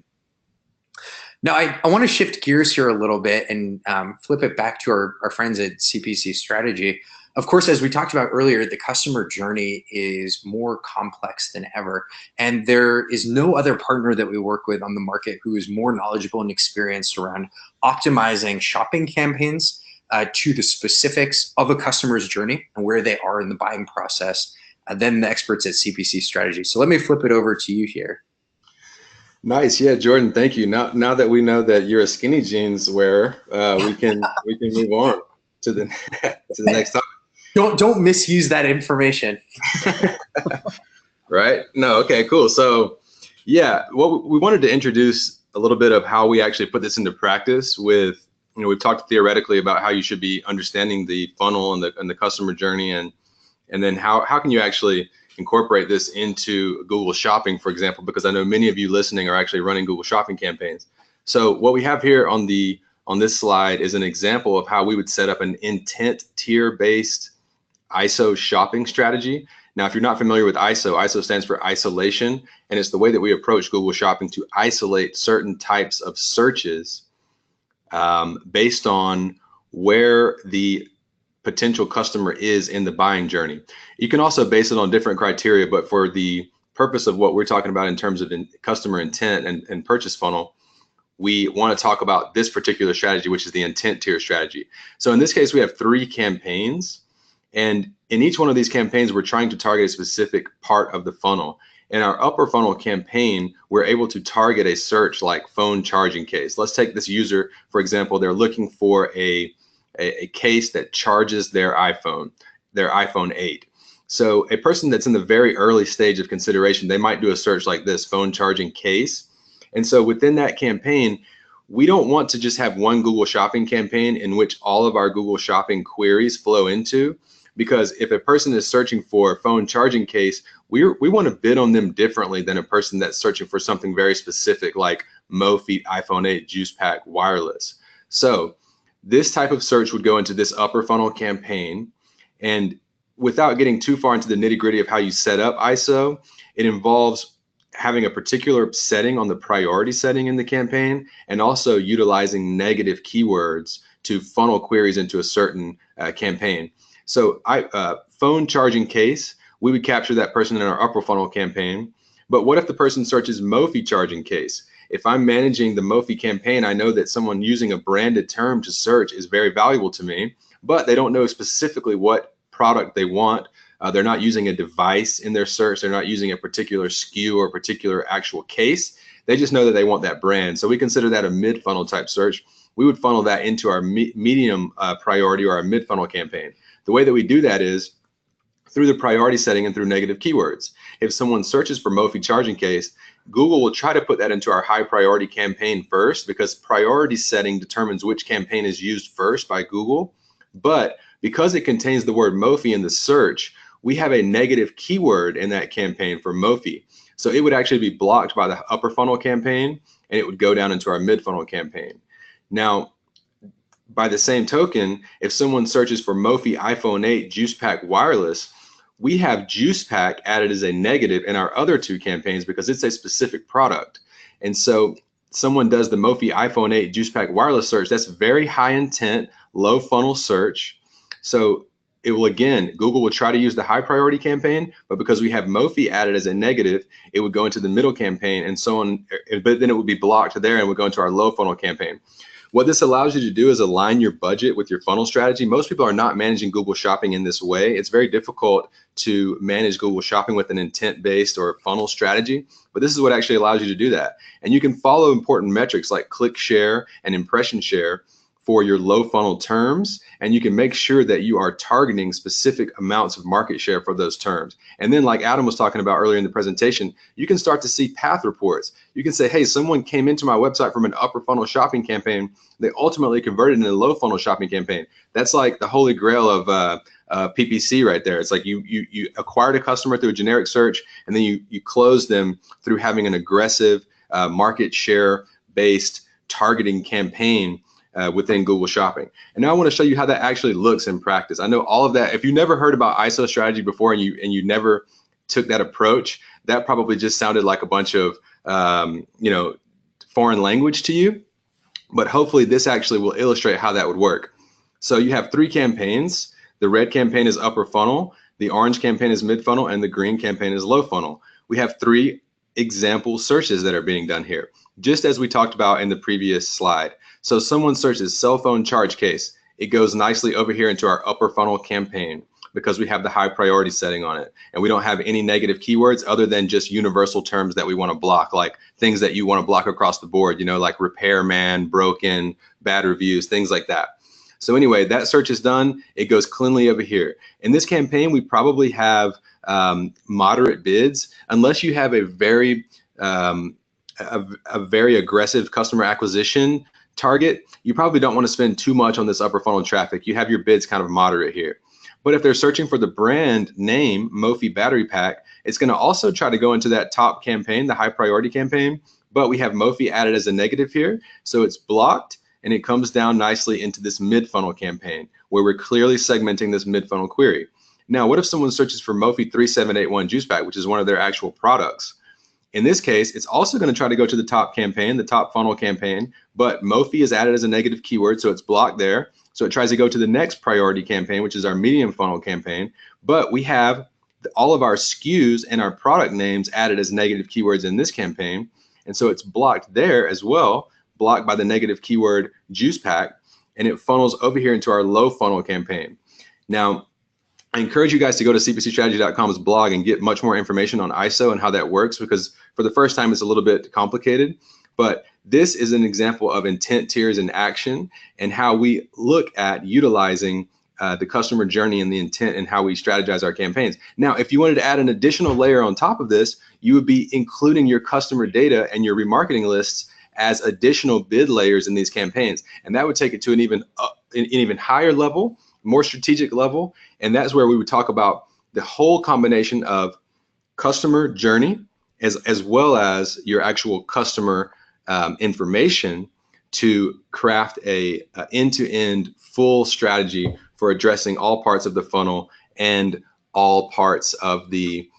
Now, I want to shift gears here a little bit and flip it back to our friends at CPC Strategy. Of course, as we talked about earlier, the customer journey is more complex than ever. And there is no other partner that we work with on the market who is more knowledgeable and experienced around optimizing shopping campaigns to the specifics of a customer's journey and where they are in the buying process than the experts at CPC Strategy. So let me flip it over to you here. Nice, yeah, Jordan. Thank you. Now that we know that you're a skinny jeans wearer, we can move on to the next topic. Don't misuse that information. Right? No. Okay. Cool. So, yeah, what we wanted to introduce a little bit of how we actually put this into practice. With we've talked theoretically about how you should be understanding the funnel and the customer journey, and then how can you actually incorporate this into Google Shopping, for example, because I know many of you listening are actually running Google Shopping campaigns. So what we have here on this slide is an example of how we would set up an intent tier-based ISO shopping strategy. Now, if you're not familiar with ISO stands for isolation, and it's the way that we approach Google Shopping to isolate certain types of searches based on where the potential customer is in the buying journey. You can also base it on different criteria, but for the purpose of what we're talking about in terms of customer intent and purchase funnel, we want to talk about this particular strategy, which is the intent tier strategy. So in this case, we have 3 campaigns, and in each one of these campaigns, we're trying to target a specific part of the funnel. In our upper funnel campaign, we're able to target a search like phone charging case. Let's take this user, for example, they're looking for a case that charges their iPhone 8. So a person that's in the very early stage of consideration, they might do a search like this, phone charging case. And so within that campaign, we don't want to just have one Google Shopping campaign in which all of our Google Shopping queries flow into, because if a person is searching for a phone charging case, we want to bid on them differently than a person that's searching for something very specific like Mophie iPhone 8 juice pack wireless. So this type of search would go into this upper funnel campaign, and without getting too far into the nitty-gritty of how you set up ISO, it involves having a particular setting on the priority setting in the campaign, and also utilizing negative keywords to funnel queries into a certain campaign. So phone charging case, we would capture that person in our upper funnel campaign. But what if the person searches Mophie charging case? If I'm managing the Mophie campaign, I know that someone using a branded term to search is very valuable to me, but they don't know specifically what product they want. They're not using a device in their search. They're not using a particular SKU or a particular actual case. They just know that they want that brand. So we consider that a mid-funnel type search. We would funnel that into our medium priority or our mid-funnel campaign. The way that we do that is through the priority setting and through negative keywords. If someone searches for Mophie charging case, Google will try to put that into our high priority campaign first, because priority setting determines which campaign is used first by Google. But because it contains the word Mophie in the search, we have a negative keyword in that campaign for Mophie. So it would actually be blocked by the upper funnel campaign, and it would go down into our mid funnel campaign. Now, by the same token, if someone searches for Mophie iPhone 8 juice pack wireless, we have juice pack added as a negative in our other 2 campaigns because it's a specific product. And so someone does the Mophie iPhone 8 juice pack wireless search, that's very high intent, low funnel search. So it will, again, Google will try to use the high priority campaign, but because we have Mophie added as a negative, it would go into the middle campaign and so on, but then it would be blocked there and would go into our low funnel campaign. What this allows you to do is align your budget with your funnel strategy. Most people are not managing Google Shopping in this way. It's very difficult to manage Google Shopping with an intent-based or funnel strategy, but this is what actually allows you to do that. And you can follow important metrics like click share and impression share for your low funnel terms, and you can make sure that you are targeting specific amounts of market share for those terms. And then, like Adam was talking about earlier in the presentation, you can start to see path reports. You can say, hey, someone came into my website from an upper funnel shopping campaign. They ultimately converted in a low funnel shopping campaign. That's like the holy grail of PPC right there. It's like you acquired a customer through a generic search, and then you close them through having an aggressive market share based targeting campaign within Google Shopping. And now I want to show you how that actually looks in practice. I know all of that, if you never heard about ISO strategy before and you never took that approach, that probably just sounded like a bunch of foreign language to you. But hopefully this actually will illustrate how that would work. So you have 3 campaigns. The red campaign is upper funnel, the orange campaign is mid funnel, and the green campaign is low funnel. We have 3 example searches that are being done here, just as we talked about in the previous slide. So someone searches cell phone charge case. It goes nicely over here into our upper funnel campaign because we have the high priority setting on it. And we don't have any negative keywords other than just universal terms that we want to block, like things that you want to block across the board, like repairman, broken, bad reviews, things like that. So anyway, that search is done. It goes cleanly over here. In this campaign, we probably have moderate bids, unless you have a very aggressive customer acquisition target. You probably don't want to spend too much on this upper funnel traffic. You have your bids kind of moderate here. But if they're searching for the brand name, Mophie battery pack, it's going to also try to go into that top campaign, the high priority campaign, but we have Mophie added as a negative here. So it's blocked, and it comes down nicely into this mid funnel campaign where we're clearly segmenting this mid funnel query. Now, what if someone searches for Mophie 3781 juice pack, which is one of their actual products? In this case, it's also going to try to go to the top campaign, the top funnel campaign, but Mophie is added as a negative keyword, so it's blocked there. So it tries to go to the next priority campaign, which is our medium funnel campaign, but we have all of our SKUs and our product names added as negative keywords in this campaign, and so it's blocked there as well, blocked by the negative keyword juice pack, and it funnels over here into our low funnel campaign. Now, I encourage you guys to go to cpcstrategy.com's blog and get much more information on ISO and how that works, because for the first time it's a little bit complicated, but this is an example of intent tiers in action and how we look at utilizing the customer journey and the intent and how we strategize our campaigns. Now, if you wanted to add an additional layer on top of this, you would be including your customer data and your remarketing lists as additional bid layers in these campaigns, and that would take it to an even higher level, more strategic level, and that's where we would talk about the whole combination of customer journey as well as your actual customer information to craft a end-to-end full strategy for addressing all parts of the funnel and all parts of the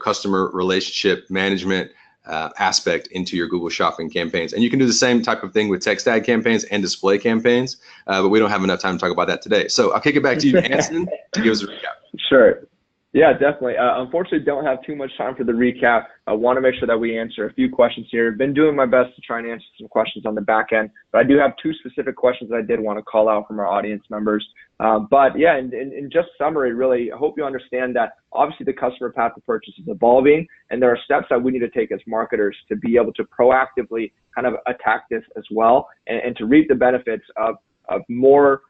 customer relationship management aspect into your Google Shopping campaigns. And you can do the same type of thing with text ad campaigns and display campaigns, but we don't have enough time to talk about that today. So I'll kick it back to you, Anson, to give us a recap. Sure. Yeah, definitely. Unfortunately, don't have too much time for the recap. I want to make sure that we answer a few questions here. Been doing my best to try and answer some questions on the back end, but I do have 2 specific questions that I did want to call out from our audience members. But yeah, in just summary, really, I hope you understand that obviously the customer path to purchase is evolving, and there are steps that we need to take as marketers to be able to proactively kind of attack this as well, and to reap the benefits of more,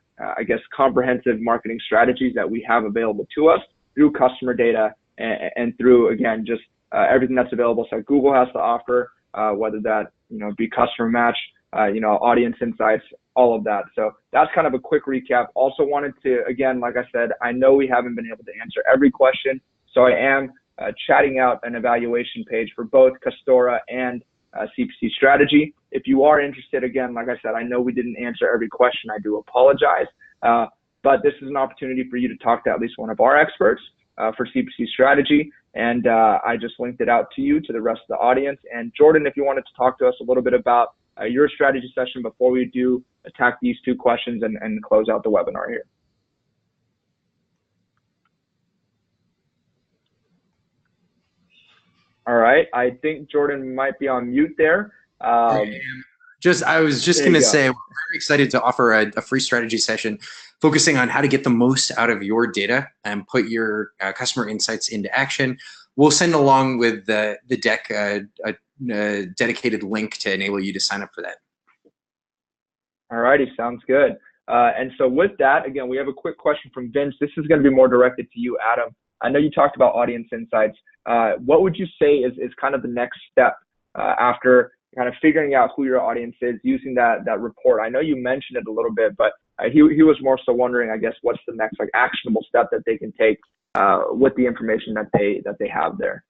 comprehensive marketing strategies that we have available to us through customer data and through, again, just everything that's available. So Google has to offer, whether that, be customer match, audience insights, all of that. So that's kind of a quick recap. Also wanted to, again, like I said, I know we haven't been able to answer every question. So I am chatting out an evaluation page for both Custora and CPC Strategy. If you are interested, again, like I said, I know we didn't answer every question. I do apologize. But this is an opportunity for you to talk to at least one of our experts for CPC Strategy. And I just linked it out to you, to the rest of the audience. And Jordan, if you wanted to talk to us a little bit about your strategy session before we do attack these 2 questions and close out the webinar here. All right. I think Jordan might be on mute there. I was just going to say, we're very excited to offer a free strategy session focusing on how to get the most out of your data and put your customer insights into action. We'll send along with the deck a dedicated link to enable you to sign up for that. All righty, sounds good. And so with that, again, we have a quick question from Vince. This is going to be more directed to you, Adam. I know you talked about audience insights. What would you say is kind of the next step after kind of figuring out who your audience is, using that report? I know you mentioned it a little bit, but he was more so wondering, I guess, what's the next like actionable step that they can take with the information that they have there.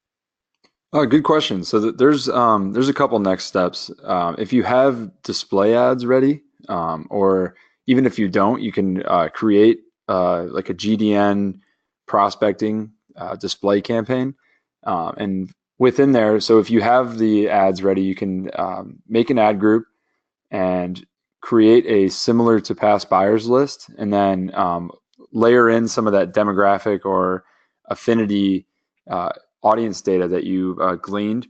Oh, good question. So there's a couple next steps. If you have display ads ready, or even if you don't, you can create like a GDN prospecting display campaign, and within there. So if you have the ads ready, you can make an ad group and create a similar to past buyers list, and then layer in some of that demographic or affinity audience data that you gleaned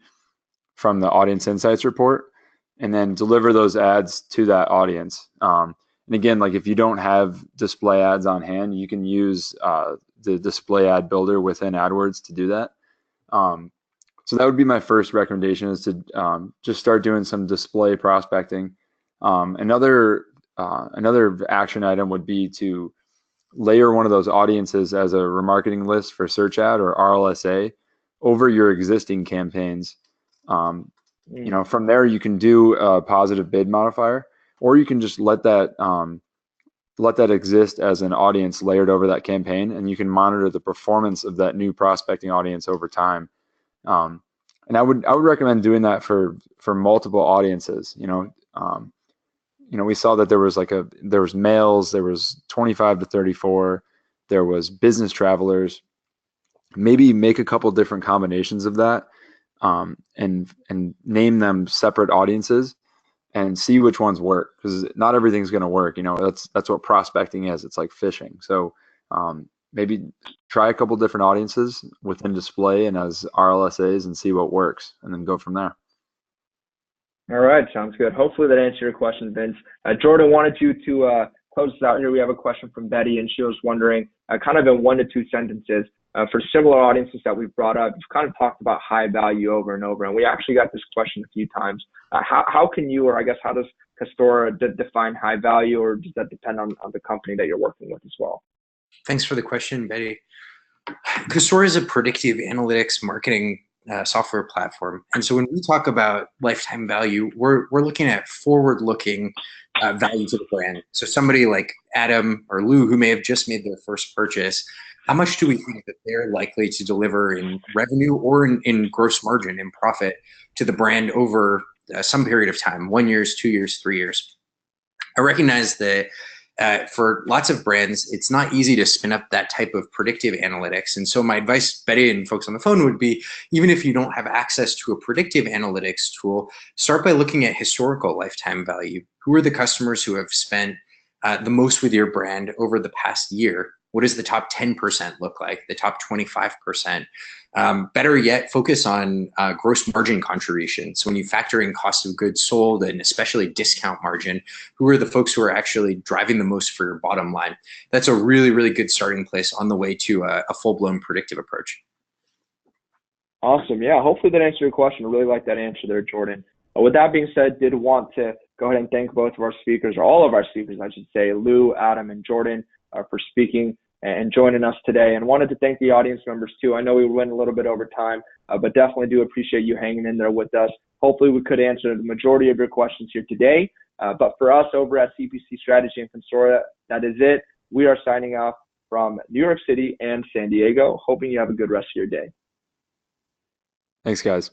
from the audience insights report, and then deliver those ads to that audience. And again, like if you don't have display ads on hand, you can use the display ad builder within AdWords to do that. So that would be my first recommendation, is to just start doing some display prospecting. Another action item would be to layer one of those audiences as a remarketing list for search ad or RLSA over your existing campaigns. From there you can do a positive bid modifier, or you can just let that exist as an audience layered over that campaign, and you can monitor the performance of that new prospecting audience over time. And I would recommend doing that for multiple audiences. We saw that there was males, there was 25 to 34, there was business travelers. Maybe make a couple different combinations of that, and name them separate audiences, and see which ones work, because not everything's going to work. That's what prospecting is. It's like fishing. So maybe try a couple different audiences within display and as RLSAs and see what works, and then go from there. All right, sounds good. Hopefully that answered your question, Vince. Jordan, wanted you to close this out here. We have a question from Betty, and she was wondering, kind of in 1 to 2 sentences, for similar audiences that we've brought up, you've kind of talked about high value over and over, and we actually got this question a few times. How can you, or I guess how does Custora define high value, or does that depend on the company that you're working with as well? Thanks for the question, Betty. Custora is a predictive analytics marketing software platform. And so when we talk about lifetime value, we're looking at forward-looking value to the brand. So somebody like Adam or Lou, who may have just made their first purchase, how much do we think that they're likely to deliver in revenue or in gross margin and profit to the brand over some period of time, 1 year, 2 years, 3 years? I recognize that for lots of brands, it's not easy to spin up that type of predictive analytics. And so my advice, Betty and folks on the phone, would be, even if you don't have access to a predictive analytics tool, start by looking at historical lifetime value. Who are the customers who have spent the most with your brand over the past year? What does the top 10% look like? The top 25%? Better yet, focus on gross margin contribution. So when you factor in cost of goods sold and especially discount margin, who are the folks who are actually driving the most for your bottom line? That's a really, really good starting place on the way to a full-blown predictive approach. Awesome. Yeah, hopefully that answered your question. I really like that answer there, Jordan. With that being said, did want to go ahead and thank both of our speakers, or all of our speakers, I should say, Lou, Adam, and Jordan, for speaking and joining us today, and wanted to thank the audience members too. I know we went a little bit over time, but definitely do appreciate you hanging in there with us. Hopefully we could answer the majority of your questions here today, but for us over at CPC Strategy and Custora, that is it. We are signing off from New York City and San Diego, hoping you have a good rest of your day. Thanks, guys.